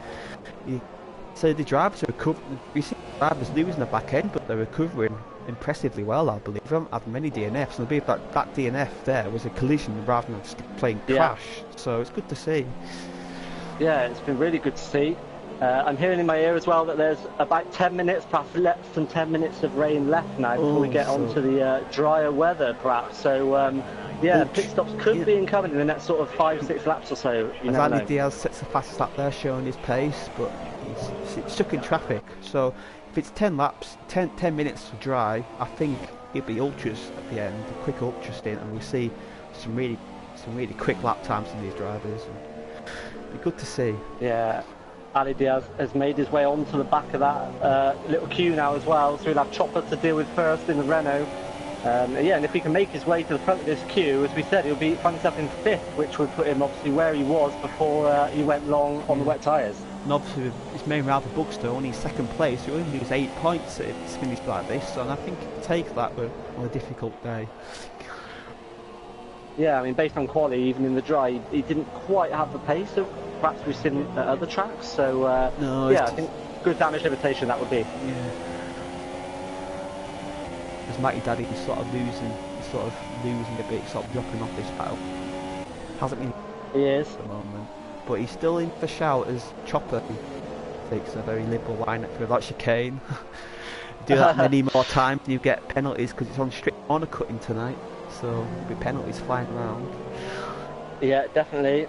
So the drivers are recovering. We see drivers losing the back end, but they're recovering impressively well, I believe. They haven't had many DNFs, and I believe that DNF there was a collision rather than just plain crash. So it's good to see. Yeah, it's been really good to see. I'm hearing in my ear as well that there's about 10 minutes, perhaps less than 10 minutes of rain left now before we get onto the drier weather, perhaps. So yeah, pit stops could be incoming in the next sort of 5-6 laps or so. As Andy Diaz sets the fastest lap there, showing his pace, but he's stuck in traffic. So if it's 10 laps, 10 minutes to dry, I think it'll be ultras at the end, a quick ultra stint, and we'll see some really quick lap times from these drivers. It'll be good to see. Yeah. Ali Diaz has made his way onto the back of that little queue now as well, so he'll have Chopper to deal with first in the Renault. Yeah, and if he can make his way to the front of this queue, as we said, he'll find himself in 5th, which would put him obviously where he was before he went long on the wet tyres. And obviously with his main rival Buxter only 2nd place, he only lose 8 points if it's finished like this, and I think he can take that on a difficult day. Yeah, I mean, based on quality, even in the dry, he didn't quite have the pace of perhaps we've seen at other tracks. So no, yeah, I think good damage limitation that would be. Yeah. As Matty Daddy is sort of losing a bit, sort of dropping off this battle. Hasn't been. He is at the moment, but he's still in for shout as Chopper takes a very liberal line for that chicane. Do that many more times, you get penalties because it's on strict corner cutting tonight. So there'll be penalties flying around. Yeah, definitely.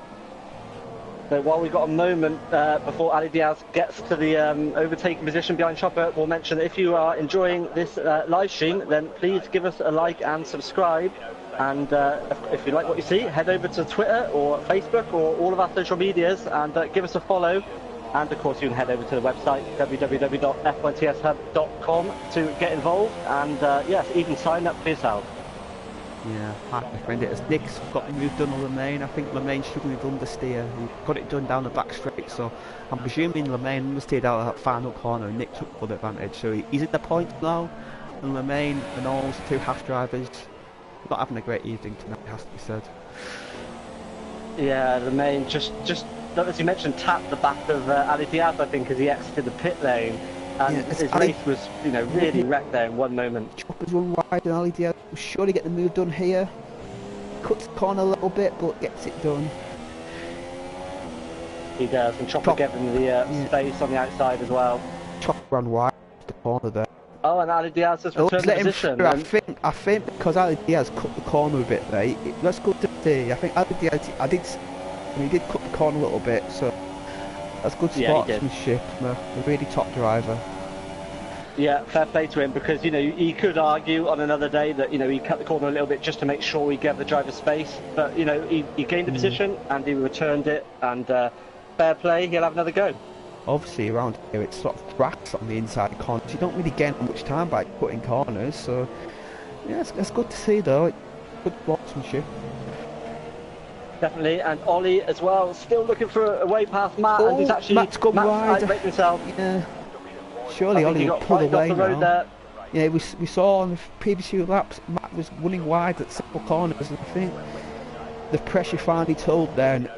So while we've got a moment before Ali Diaz gets to the overtaking position behind Chopper, we'll mention that if you are enjoying this live stream, then please give us a like and subscribe. And if you like what you see, head over to Twitter or Facebook or all of our social medias and give us a follow. And of course you can head over to the website www.f1tshub.com to get involved and yes, even sign up for yourself. Yeah, I recommend it. As Nick's got the move done on Lemaine, I think Lemaine's struggling with understeer. He got it done down the back straight, so I'm presuming Lemaine understeered out of that final corner and Nick took full advantage. So he's in the points now, and Lemaine and all those 2 Haas drivers not having a great evening tonight, it has to be said. Yeah, Lemaine just as you mentioned, tapped the back of Ali Diaz, I think, as he exited the pit lane. And his race was, really wrecked there in one moment. Chopper's run wide and Ali Diaz will surely get the move done here. Cuts the corner a little bit, but gets it done. He does, and Chopper getting the space on the outside as well. Chopper ran wide the corner there. Oh, and Ali Diaz has returned the position. I think because Ali Diaz cut the corner a bit there, that's good to see. I think Ali Diaz, he did cut the corner a little bit, so that's good sportsmanship, a really top driver. Yeah, fair play to him, because he could argue on another day that he cut the corner a little bit just to make sure he gave the driver space, but he gained the position and he returned it, and fair play, he'll have another go. Obviously around here it's sort of tracks on the inside corners, you don't really gain much time by cutting corners, so yeah, it's good to see though, good sportsmanship. Definitely, and Ollie as well, still looking for a way past Matt, and he's actually Matt's gone wide. Himself. Yeah. Surely Ollie will pull away now. There. Yeah, we saw on the previous few laps, Matt was running wide at several corners, and I think the pressure finally told there. And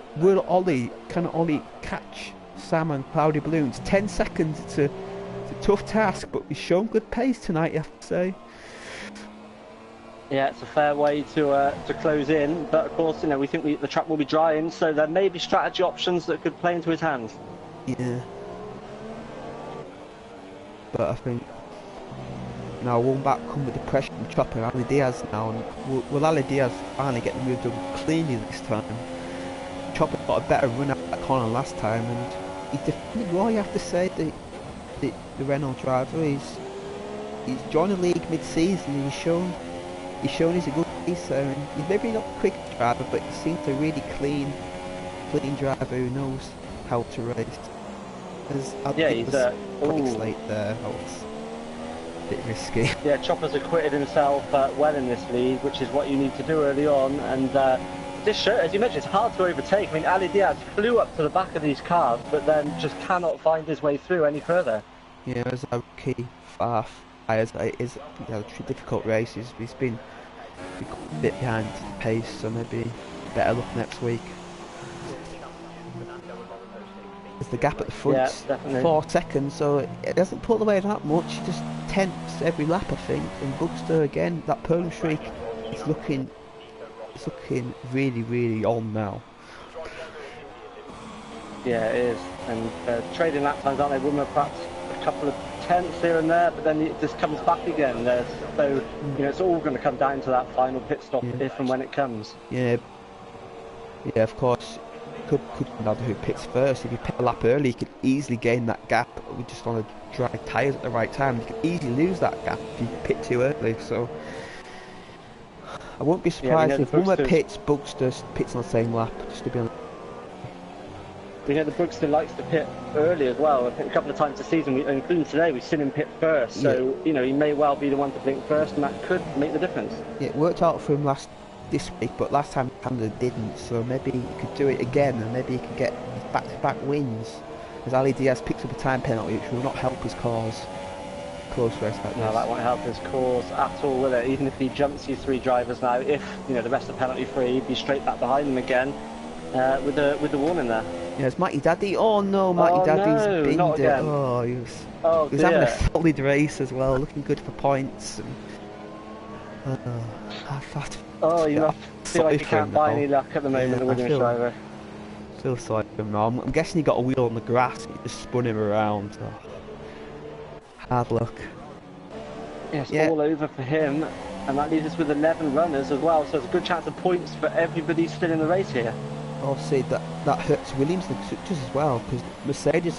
can Ollie catch Sam and Cloudy Balloons? 10 seconds, it's a tough task, but he's shown good pace tonight, you have to say. Yeah, it's a fair way to close in, but of course, you know, we think the track will be drying, so there may be strategy options that could play into his hands. Yeah. But I think now won't that come with the pressure from Chopper and Ali Diaz now? And will Ali Diaz finally get the move done cleanly this time? Chopper got a better run at that corner last time, and he defended well, you have to say. The Renault driver, he's joined the league mid-season, and he's shown he's a good racer, and he's maybe not the quickest driver, but he seems a really clean driver who knows how to race. Yeah, he's pretty late there. That was a bit risky. Yeah, Chopper's acquitted himself well in this league, which is what you need to do early on. And this show, as you mentioned, it's hard to overtake. I mean, Ali Diaz flew up to the back of these cars, but then just cannot find his way through any further. Yeah, as a key Farf, it is difficult races. He's been a bit behind pace, so maybe better luck next week. There's the gap at the front, yeah, 4 seconds, so it doesn't pull away that much. He just tenths every lap, I think. And Bugster again, that podium streak is looking really, really on now. Yeah, it is. And trading lap times, aren't they? Women perhaps a couple of tenths here and there, but then it just comes back again. So you know, it's all going to come down to that final pit stop if and when it comes. Yeah, of course. Could matter who pits first. If you pit a lap early, you could easily gain that gap. We just want to dry tyres at the right time. You could easily lose that gap if you pit too early. So I won't be surprised if one pits, Bugster pits on the same lap, just to be honest. We know the Bugster likes to pit early as well. I think a couple of times this season, including today, we've seen him pit first. So you know, he may well be the one to blink first, and that could make the difference. Yeah, it worked out for him this week, but last time Canada didn't, so maybe he could do it again, and maybe he could get back-to-back wins. As Ali Diaz picks up a time penalty, which will not help his cause. Close race like this. No, that won't help his cause at all, will it? Even if he jumps these 3 drivers now, if you know the rest are penalty free, he'd be straight back behind them again with the warning there. Yeah, it's Matty Daddy. Oh no, Matty Daddy's binned it. Oh, he was having a solid race as well, looking good for points. And, you must feel like you can't buy any luck at the moment, the Williams driver. I feel sorry for him now. I'm guessing he got a wheel on the grass, and it just spun him around. Oh. Hard luck. Yeah, it's all over for him, and that leaves us with 11 runners as well, so it's a good chance of points for everybody still in the race here. Obviously, that hurts Williams and the constructors as well, because Mercedes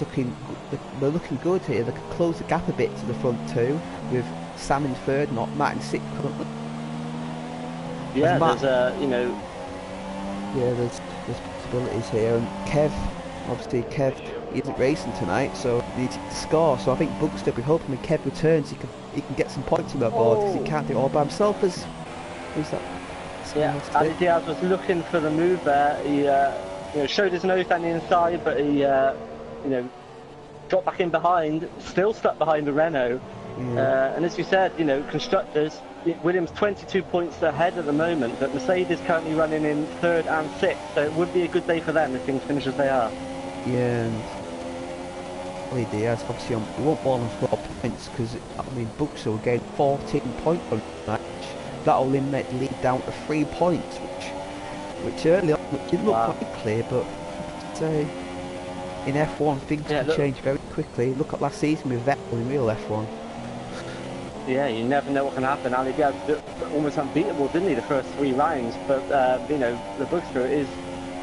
they're looking good here. They can close the gap a bit to the front too, with Sam in 3rd, not Matt in 6th currently. Yeah, Matt, there's you know. Yeah, there's possibilities here, and Kev, he isn't racing tonight, so he needs to score. So I think Bugster will be hoping when Kev returns, he can get some points on that board, because he can't do it all by himself. Who's that? Yeah, Ali Diaz was looking for the move there. He you know, showed his nose down the inside, but he you know, dropped back in behind, still stuck behind the Renault. And as you said, you know, constructors, Williams 22 points ahead at the moment, but Mercedes currently running in 3rd and 6th, so it would be a good day for them if things finish as they are. Yeah, and Ali Diaz obviously we want more than 4 points, because I mean Bugster will gain 14 points on the match. That'll limit the lead down to 3 points, which early on didn't look quite clear, but in F1 things can change very quickly. Look at last season with Vettel in real F1. Yeah, you never know what can happen. Ali Diaz almost unbeatable, didn't he, the first 3 rounds? But you know, the Bugster is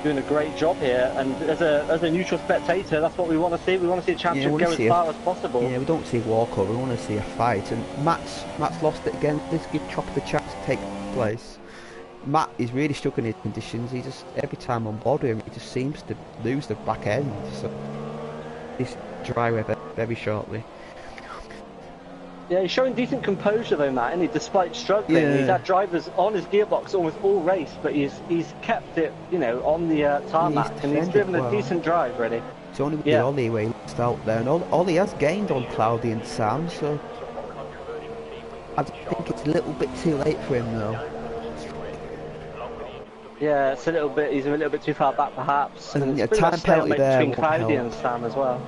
doing a great job here, and as a neutral spectator, that's what we want to see. We want to see a championship go as far as possible. Yeah, we don't see walkover. We want to see a fight. And Matt's lost it again. Let's give Chopper the chance to take place. Matt is really struggling in his conditions. He just every time on board with him, he just seems to lose the back end. So he's dry with it very shortly. Yeah, he's showing decent composure though, Matt, isn't he? Despite struggling, he's had drivers on his gearbox almost all race, but he's kept it, you know, on the tarmac, and he's driven a decent drive, really. It's only with the Ollie where he lost out there, and Ollie has gained on Cloudy and Sam, so I think it's a little bit too late for him though. Yeah, it's a little bit. He's a little bit too far back, perhaps. And a time penalty there between Cloudy and Sam as well.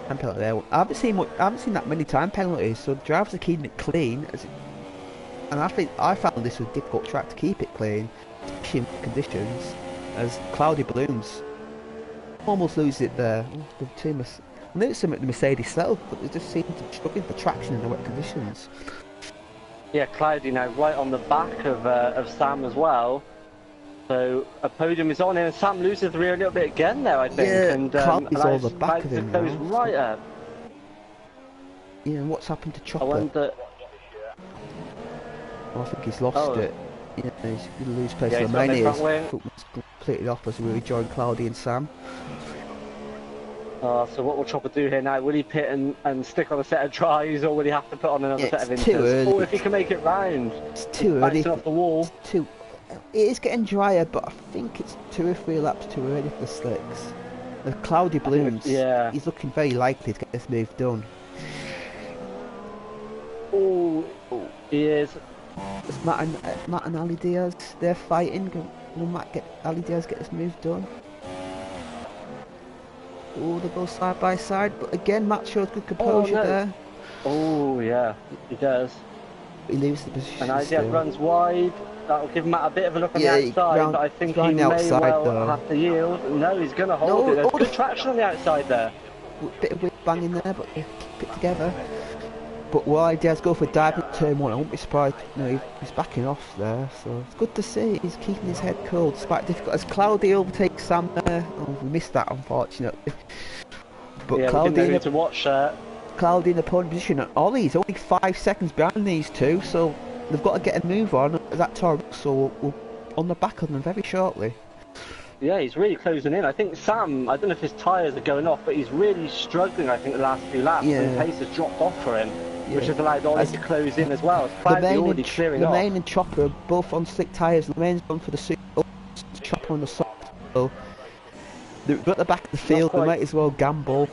Time penalty there. I haven't seen that many time penalties, so the drivers are keeping it clean. And I found this a difficult track to keep it clean, especially in conditions, as cloudy balloons. Almost lose it there. The team, I know it's some at the Mercedes self, but they just seem to be struggling for traction in the wet conditions. Yeah, cloudy now, right on the back of Sam as well. So a podium is on him, and Sam loses the rear a little bit again there, I think. Yeah, and cloudy's all the back of him to close now. right up. Yeah, and what's happened to Chopper? I wonder. Oh, I think he's lost it. Yeah, he's going to lose place. Yeah, Romania is completely opposite. We join Cloudy and Sam. So what will Chopper do here now? Will he pit and stick on a set of tries, or will he have to put on another set of inters? Too early. Or if he can make it round? It's too early. Bouncing off the wall. It is getting drier, but I think it's 2 or 3 laps too early for the slicks. The cloudy balloons. Yeah. He's looking very likely to get this move done. Oh, he is. It's Matt and Ali Diaz, they're fighting. Will Ali Diaz get this move done? Oh, they go side by side, but again, Matt shows good composure there. Oh, yeah, he does. He leaves the position. And Ali Diaz runs wide. That'll give Matt a bit of a look on the outside, but I think he may well have to yield. No, he's going to hold it. There's good traction on the outside there. Bit of whip banging there, but they keep it together. But while Ali Diaz go for a dive in turn 1, I won't be surprised. No, he's backing off there, so it's good to see. He's keeping his head cool despite difficult. As Cloudy overtakes Sam there, we missed that unfortunately. But yeah, Cloudy we to watch Cloudy in the pole position, and Ollie's only 5 seconds behind these two, so they've got to get a move on. That Toro Rosso will on the back of them very shortly. Yeah, he's really closing in. I think Sam, I don't know if his tyres are going off, but he's really struggling, I think, the last few laps. Yeah. And pace has dropped off for him, which has allowed Ollie to close in as well. Already clearing off. Lemaine and Chopper are both on slick tyres. Lemaine's gone for the super, Chopper on the soft. So they're at the back of the field, they might as well gamble.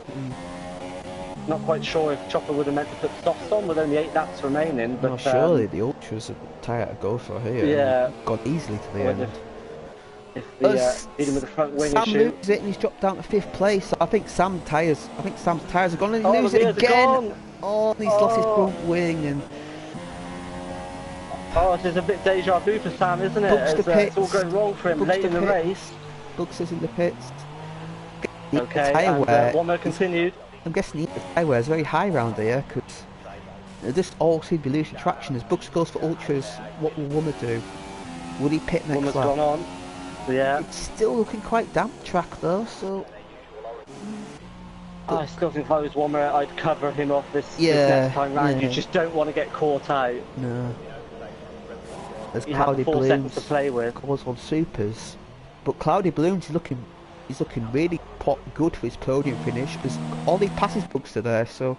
Not quite sure if Chopper would have meant to put softs on with only 8 laps remaining. But surely the Ultras are tyre to go for here. Yeah. Gone easily to the end. If the dealing with the front wing Sam issue. loses it and he's dropped down to 5th place. So I think Sam's tyres are gone and he loses it again. Oh, he's lost his front wing and. Oh, this is a bit deja vu for Sam, isn't it? It's all going wrong for him late in the race. Bugs is in the pits. Okay, and one more continued. I'm guessing the tyre wear is very high round here because they just all seem to be losing traction. As Bugs goes for Ultras, what will Wummer do? Will he pit next lap? Wummer's gone on. Yeah. It's still looking quite damp track though, so. I still think if I was Wummer, I'd cover him off this next time round. You just don't want to get caught out. No. There's you Cloudy have 4 Balloons seconds to play with. Goes on supers, but Cloudy Balloons is looking really good for his podium finish because Ollie passes Bugs to there, so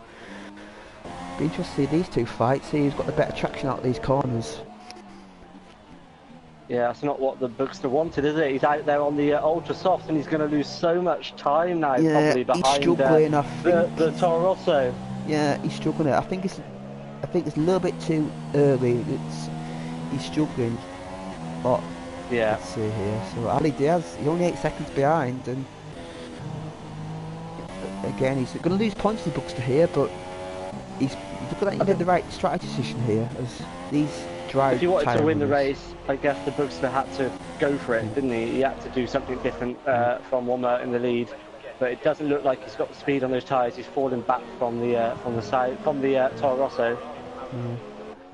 be interesting to see these two fight. See who's got the better traction out of these corners. Yeah, that's not what the Bookster wanted, is it? He's out there on the ultra softs and he's going to lose so much time now, probably behind he's struggling, the Toro Rosso. Yeah, he's struggling. I think it's a little bit too early. He's struggling. But yeah, let's see here. So Ali Diaz, he's only 8 seconds behind, and again he's going to lose points to Bookster here, but he's looking like he made the right strategy decision here as these. If he wanted to win the race, I guess the Bookster had to go for it, didn't he? He had to do something different from Wummer in the lead, but it doesn't look like he's got the speed on those tyres. He's falling back from the Toro Rosso.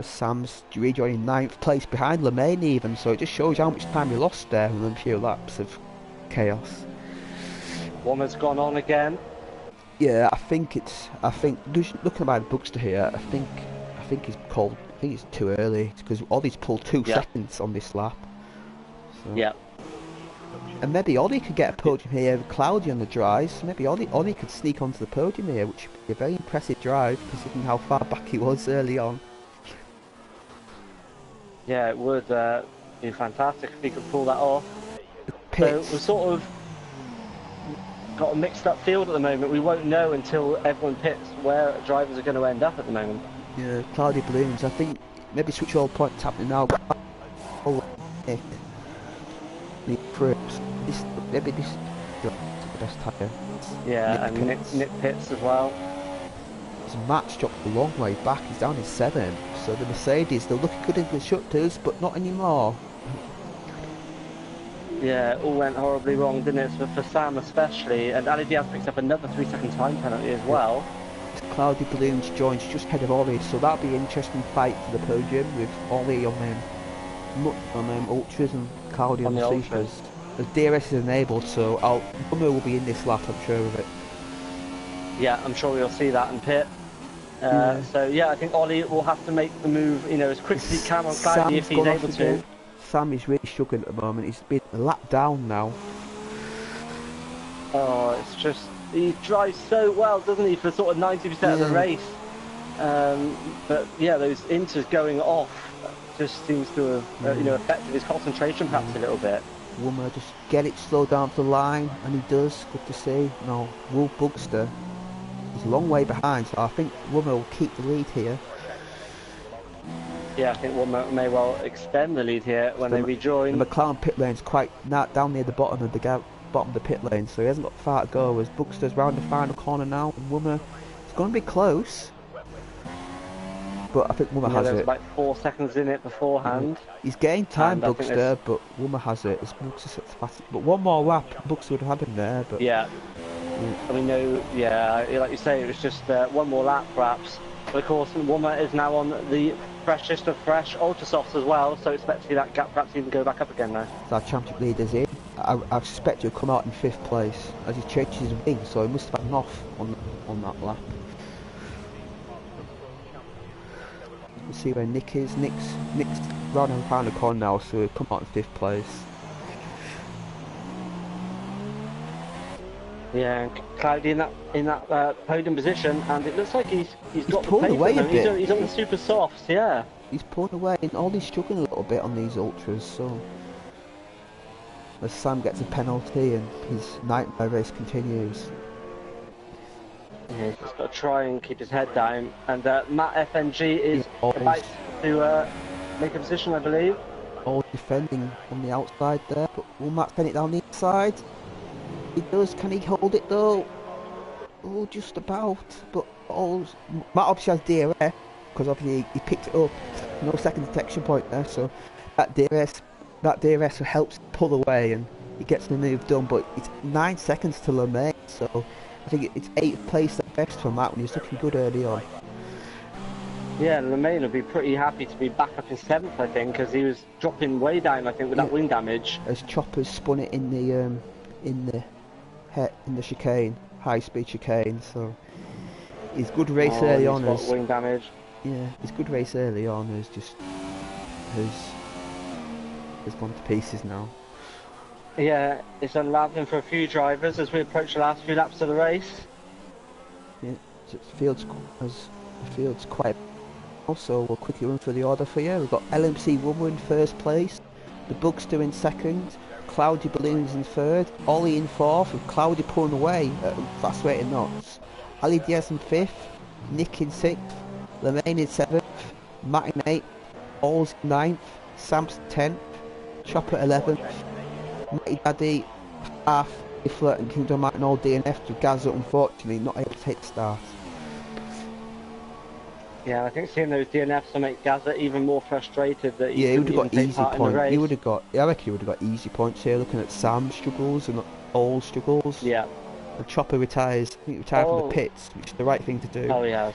Sam's rejoining 9th place behind Lemaine even, so it just shows how much time he lost there in a few laps of chaos. Wummer's gone on again. Yeah, I think looking about the Bookster here, I think he's called. I think it's too early because Ollie's pulled 2 seconds on this lap. So. Yeah. And maybe Ollie could get a podium here with Cloudy on the drives. Maybe Ollie could sneak onto the podium here, which would be a very impressive drive considering how far back he was early on. Yeah, it would be fantastic if he could pull that off. So we've sort of got a mixed up field at the moment. We won't know until everyone pits where drivers are going to end up at the moment. Yeah, Cloudy Balloons. I think maybe switch all points happening now. Maybe this is the best tyre. Yeah, and Nick pits as well. Matt's dropped a long way back. He's down in 7th. So the Mercedes, they're looking good in constructors, but not anymore. Yeah, it all went horribly wrong, didn't it? For Sam especially, and Ali Diaz picks up another 3-second time penalty as well. Cloudy Balloons joins just ahead of Ollie, so that'll be an interesting fight for the podium with Ollie on Ultras and Cloudy on the Ultras. As DRS is enabled, so Bummer will be in this lap, I'm sure of it. Yeah, I'm sure we'll see that in pit. So yeah, I think Ollie will have to make the move, as quick as he can on Cloudy if he's able to. Sam is really struggling at the moment. He's been a lap down now. Oh, it's just he drives so well, doesn't he, for sort of 90% of the race. But yeah, those inters going off just seems to have affected his concentration perhaps a little bit. Wummer just get it slowed down to the line, and he does. Good to see. No, Wolf Bugster. He's a long way behind, so I think Wummer will keep the lead here. Yeah, I think Wummer may well extend the lead here when they rejoin. The McLaren pit lane's quite down near the bottom of the pit lane, so he hasn't got far to go. As Bugster's round the final corner now, and Wummer, it's going to be close, but I think Wummer has it. There's about 4 seconds in it beforehand. He's gained time, Bugster, but Wummer has it. It's fast. But one more lap, Bugster would have had him there. But yeah. I mean, like you say, it was just one more lap perhaps. But of course, Wummer is now on the freshest of fresh Ultra Softs as well, so expect to see that gap perhaps even go back up again now. So our championship leader's in. I suspect he'll come out in 5th place as he changes his wing, so he must have had an off on that lap. We'll see where Nick is. Nick's round and round the corner now, so he'll come out in 5th place. Yeah, Cloudy in that podium position, and it looks like he's got the pulling pace away a bit. He's on the super softs, yeah. He's pulling away, and Ollie's struggling a little bit on these ultras, so as Sam gets a penalty and his nightmare race continues. Yeah, he's just got to try and keep his head down, and Matt FNG is about to make a position, I believe. All defending on the outside there, but will Matt send it down the inside? He does. Can he hold it though? Oh, just about. But Matt obviously has DRS because obviously he picked it up. No second detection point there, so that DRS helps pull away and he gets the move done. But it's 9 seconds to Le Mans, so I think it's 8th place at best from that one. He's looking good early on. Yeah, Le Mans will be pretty happy to be back up in 7th, I think, because he was dropping way down, I think, with that wing damage. As Chopper's spun it in the chicane, high-speed chicane, so his good race early on has wing damage. Yeah, his good race early on has gone to pieces now. Yeah, it's unravelling for a few drivers as we approach the last few laps of the race. Yeah, so the field's quite. Also, we'll quickly run through the order for you. We've got LMC Wummer in 1st place, the Bugster in 2nd. Cloudy Balloons in 3rd, Ollie in 4th, with Cloudy pulling away at a fast rate of knots. Ali Diaz in 5th, Nick in 6th, Lemaine in 7th, Matt in 8th, Alls in 9th, Sam's 10th, Chopper 11th, Matty Daddy, half, Iflet and Kingdom Matt and all DNF, with Gaza unfortunately not able to take the start. Yeah, I think seeing those DNFs will make Gaza even more frustrated that he would have got easy points. He would have got. I reckon he would have got easy points here. Looking at Sam's struggles and all struggles. Yeah. And Chopper retires. I think he retired from the pits, which is the right thing to do. Oh, he has.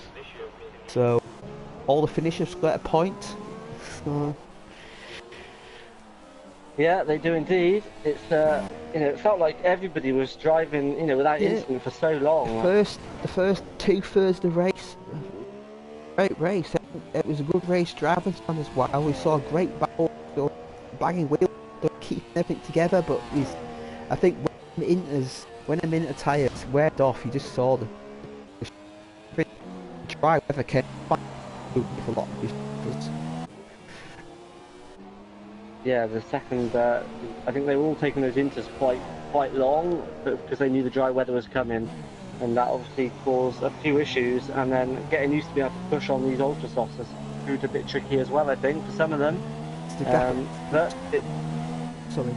So all the finishers get a point. Yeah, they do indeed. It's it felt like everybody was driving without incident for so long. The first 2/3 of the race. Great race. It was a good race driving on as well. We saw a great battle, banging wheels, keeping everything together. But I think when the Inter tyres weared off, you just saw the dry weather came back a lot. Yeah, the second, I think they were all taking those inters quite long because they knew the dry weather was coming. And that obviously caused a few issues, and then getting used to be able to push on these ultra softs has proved a bit tricky as well, I think, for some of them. Sorry.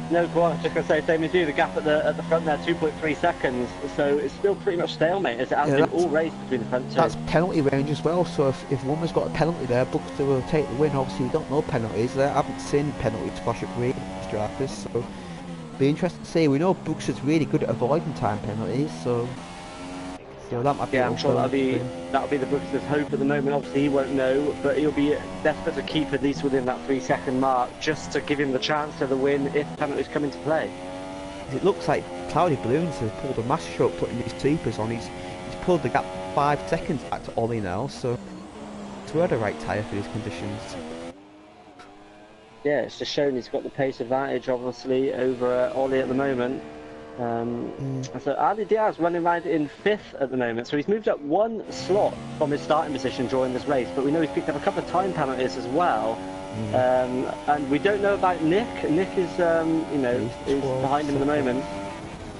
No, go on. Just gonna say, same as you. The gap at the front there, 2.3 seconds. So it's still pretty much stalemate as it has been all race between the front two. That's penalty range as well. So if Woma's got a penalty there, Buxton will take the win. Obviously, we don't know penalties. I haven't seen penalties flash up really drivers, so be interesting to see. We know Buxton's really good at avoiding time penalties, so that might be. Yeah, I'm sure that'll be the Buxton's hope at the moment. Obviously, he won't know, but he'll be desperate to keep at least within that 3-second mark, just to give him the chance of the win if penalties come into play. It looks like Cloudy Balloons has pulled a massive stroke putting these sweepers on. He's pulled the gap 5 seconds back to Ollie now, so we're the right tyre for these conditions. Yeah, it's just shown he's got the pace advantage, obviously, over Ollie at the moment. So Ali Diaz running around in 5th at the moment, so he's moved up 1 slot from his starting position during this race, but we know he's picked up a couple of time penalties as well. And we don't know about Nick. Nick is, is behind him at the moment.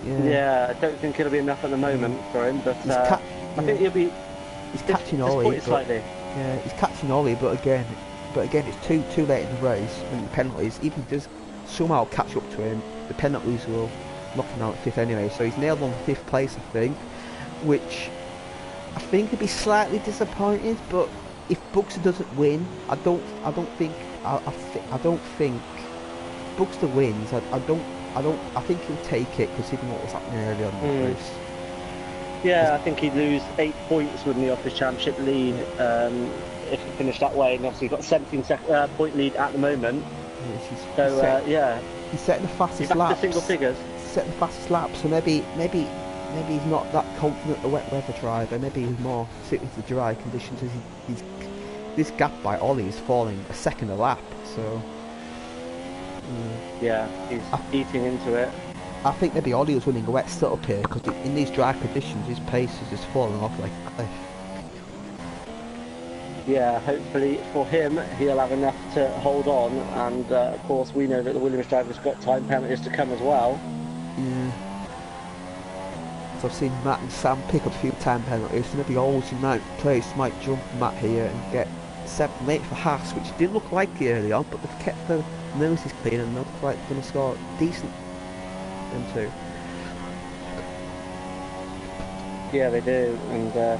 Yeah, I don't think it'll be enough at the moment for him, but I think he'll be. He's catching Ollie slightly. Yeah, he's catching Ollie, but again, it's too late in the race. And the penalties, even if he does somehow catch up to him, the penalties will knock him out at 5th anyway. So he's nailed on 5th place, I think, which I think would be slightly disappointed. But if Buxton doesn't win, I don't think Buxton wins. I think he'll take it considering what was happening early on in the race. Yeah, I think he'd lose 8 points, wouldn't he, off his championship lead if he finished that way. And obviously he's got 17-point lead at the moment. He's setting the fastest laps. Single figures. Setting the fastest laps, so maybe he's not that confident a wet weather driver. Maybe he's more suited to dry conditions. He's this gap by Ollie is falling a second a lap, so yeah, he's eating into it. I think maybe Ollie was winning a wet setup here because in these dry conditions his pace is just falling off like a cliff. Yeah, hopefully for him he'll have enough to hold on, and of course we know that the Williams driver's got time penalties to come as well. Yeah. So I've seen Matt and Sam pick up a few time penalties, so maybe Olds in 9th place might jump Matt here and get 7th and 8th for Haas, which didn't look likely early on, but they've kept the noses clean and look like they're going to score decent them too. Yeah, they do, and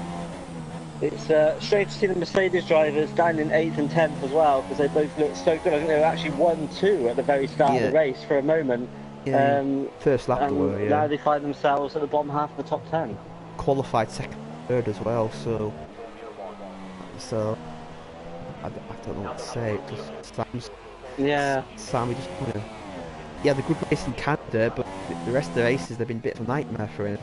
it's strange to see the Mercedes drivers down in 8th and 10th as well, because they both look so good. I think they were actually 1-2 at the very start of the race for a moment. Yeah, first lap were, yeah. Now they find themselves at the bottom half of the top 10. Qualified 2nd, 3rd as well, so I don't know what to say. Sammy just the good race in Canada, but the rest of the races they've been a bit of a nightmare for him.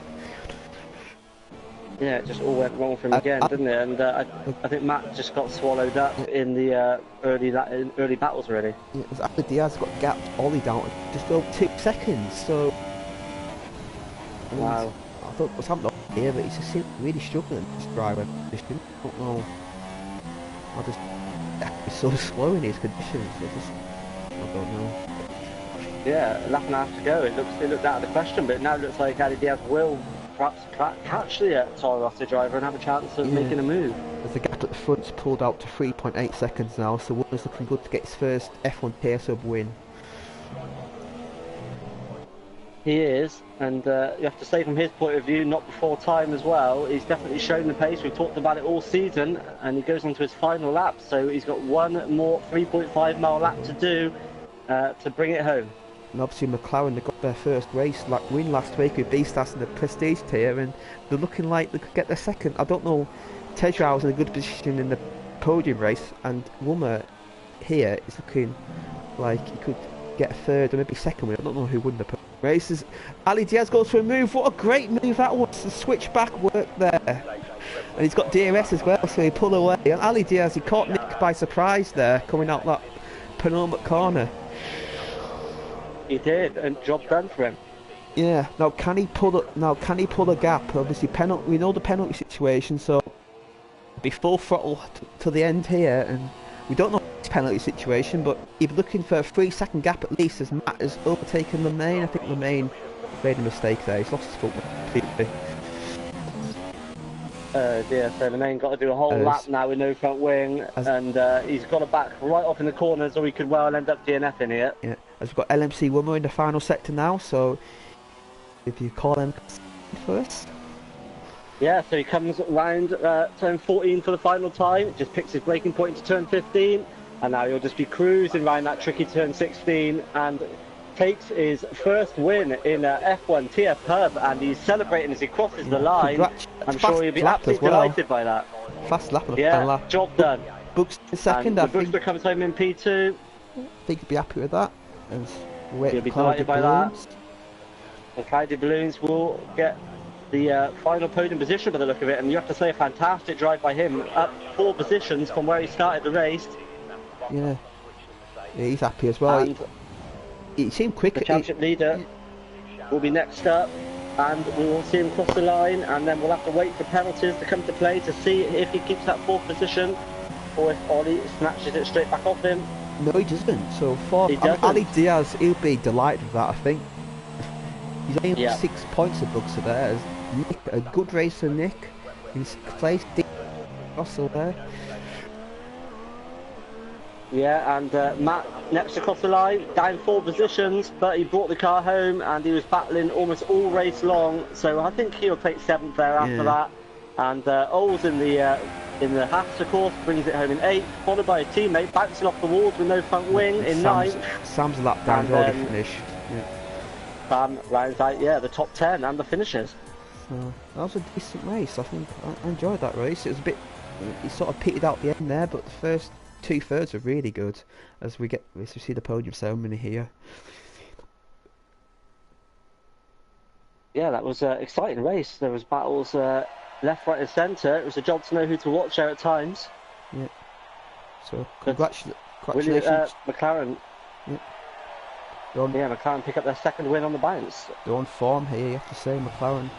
Yeah, it just all went wrong for him again, didn't it? And I think Matt just got swallowed up in the early battles already. Yeah, after Diaz got gapped Ollie down to just over 2 seconds, so wow. I thought what's happening here, but he's just really struggling this driver. I don't know. He's so slow in these conditions. I don't know. Yeah, a lap and a half to go. It looked out of the question, but now it looks like Ali Diaz will perhaps catch the Toro Rosso driver and have a chance of making a move. As the gap at the front's pulled out to 3.8 seconds now, so Woma's looking good to get his first F1 tier sub win. He is, and you have to say from his point of view, not before time as well. He's definitely shown the pace. We've talked about it all season, and he goes on to his final lap, so he's got one more 3.5 mile lap to do to bring it home. And obviously McLaren, they got their first race win last week with B-Stas in the Prestige tier, and they're looking like they could get their second. I don't know, Tejao was in a good position in the podium race, and Woma here is looking like he could get a third or maybe second win. I don't know who won the races. Ali Diaz goes for a move. What a great move that was. The switchback work there. And he's got DRS as well, so he pulled away. And Ali Diaz, he caught Nick by surprise there, coming out that penultimate corner. He did, and job done for him. Yeah. Now can he pull a gap? Obviously we know the penalty situation, so be full throttle to the end here, and we don't know his penalty situation, but he's looking for a 3-second gap at least as Matt has overtaken Lemaine. I think Lemaine made a mistake there. He's lost his foot completely. Dear, so the main got to do a whole lap now with no front wing, and he's got it back right off in the corners, or he could well end up DNFing here. Yeah, as we've got LMC Wummer in the final sector now, so if you call him first. Yeah, so he comes round turn 14 for the final time, just picks his braking point into turn 15, and now he'll just be cruising around that tricky turn 16, and takes his first win in F1 TF Pub, and he's celebrating as he crosses the line. I'm sure he'll be absolutely delighted by that. Fast lap of the lap. Job done. Bugs in second, I think. Bugs comes home in P2. I think he'll be happy with that. And he'll be delighted by that. The Cloudy Balloons will get the final podium position by the look of it, and you have to say a fantastic drive by him, up 4 positions from where he started the race. Yeah, he's happy as well. And he seemed quick. The championship leader will be next up, and we will see him cross the line, and then we'll have to wait for penalties to come to play to see if he keeps that 4th position, or if Ollie snatches it straight back off him. No, he doesn't. So for Ali Diaz, he'll be delighted with that, I think. He's only 6 points of Bugs there. Nick, a good race for Nick. He's placed Russell there. Yeah, and Matt next across the line, down 4 positions, but he brought the car home, and he was battling almost all race long. So I think he'll take 7th there after that. And Oles in the Haas, of course, brings it home in 8th, followed by a teammate bouncing off the walls with no front wing in 9th. Sam's lap down already finished. Sam rounds out, the top 10 and the finishes. So that was a decent race. I think I enjoyed that race. It was a bit, it sort of pitted out the end there, but the first 2/3 are really good as we see the podium ceremony here. Yeah, that was an exciting race. There was battles left, right and centre. It was a job to know who to watch there at times. Yeah. So congratulations. McLaren. Yeah. McLaren pick up their 2nd win on the bounce. They're on form here, you have to say. McLaren,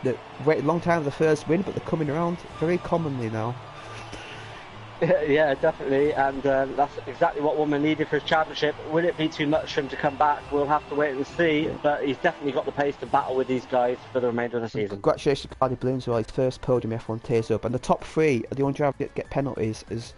they waited a long time for the first win, but they're coming around very commonly now. Yeah, definitely, and that's exactly what Woman needed for his championship. Will it be too much for him to come back? We'll have to wait and see, but he's definitely got the pace to battle with these guys for the remainder of the season. Congratulations to Cardi Bloom as well, his first podium F1 tears up, and the top 3 are the only driver that get penalties. Is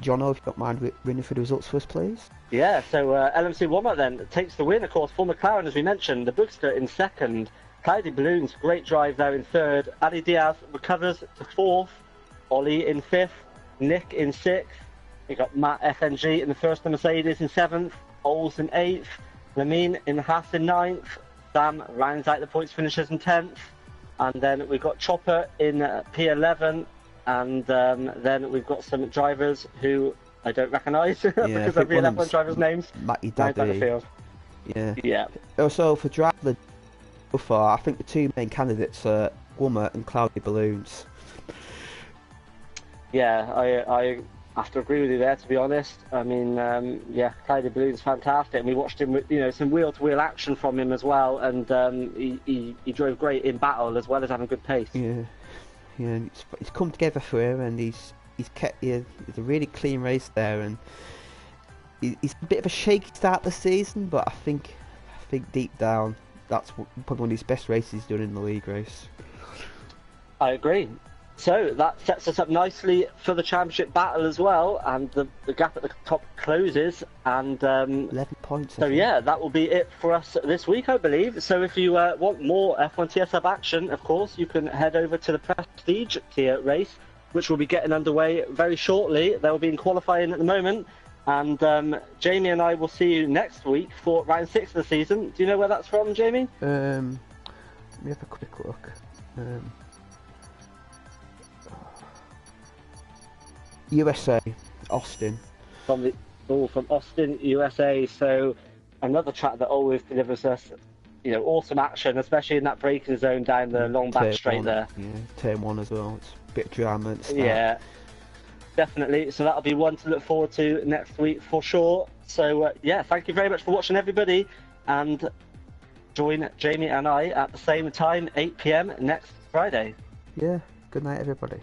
Jono, if you don't mind running through the results for us, please? Yeah, so LMC Walmart then takes the win, of course, for McLaren, as we mentioned. The Bookster in 2nd. Cloudy Balloons, great drive there in 3rd. Ali Diaz recovers to 4th. Ollie in 5th. Nick in 6th. You got Matt FNG in the first Mercedes in 7th. Oles in 8th. Lamine in the Haas in 9th. Sam rounds out the points finishers in 10th. And then we've got Chopper in P11. And then we've got some drivers who I don't recognise because they're P11 drivers' names. Matty Daddy. Yeah. Also for driver so far, I think the 2 main candidates are Wummer and Cloudy Balloons. Yeah, I have to agree with you there, to be honest. I mean, Cloudy Balloon's fantastic, and we watched him with, some wheel-to-wheel action from him as well, and he drove great in battle as well as having good pace. Yeah, it's come together for him, and he's kept it's a really clean race there, and he's a bit of a shaky start of the season, but I think deep down that's probably one of his best races he's done in the league race. I agree. So that sets us up nicely for the championship battle as well, and the gap at the top closes, and 11 points. So that will be it for us this week, I believe. So if you want more F1 TS Hub action, of course, you can head over to the Prestige tier race, which will be getting underway very shortly. They'll be in qualifying at the moment, and Jamie and I will see you next week for round 6 of the season. Do you know where that's from, Jamie? Let me have a quick look. USA, Austin. From Austin, USA. So another track that always delivers us, awesome action, especially in that braking zone down the long back straight there. Yeah, turn 1 as well. It's a bit of drama. Yeah, definitely. So that'll be one to look forward to next week for sure. So thank you very much for watching, everybody, and join Jamie and I at the same time, 8 PM next Friday. Yeah. Good night, everybody.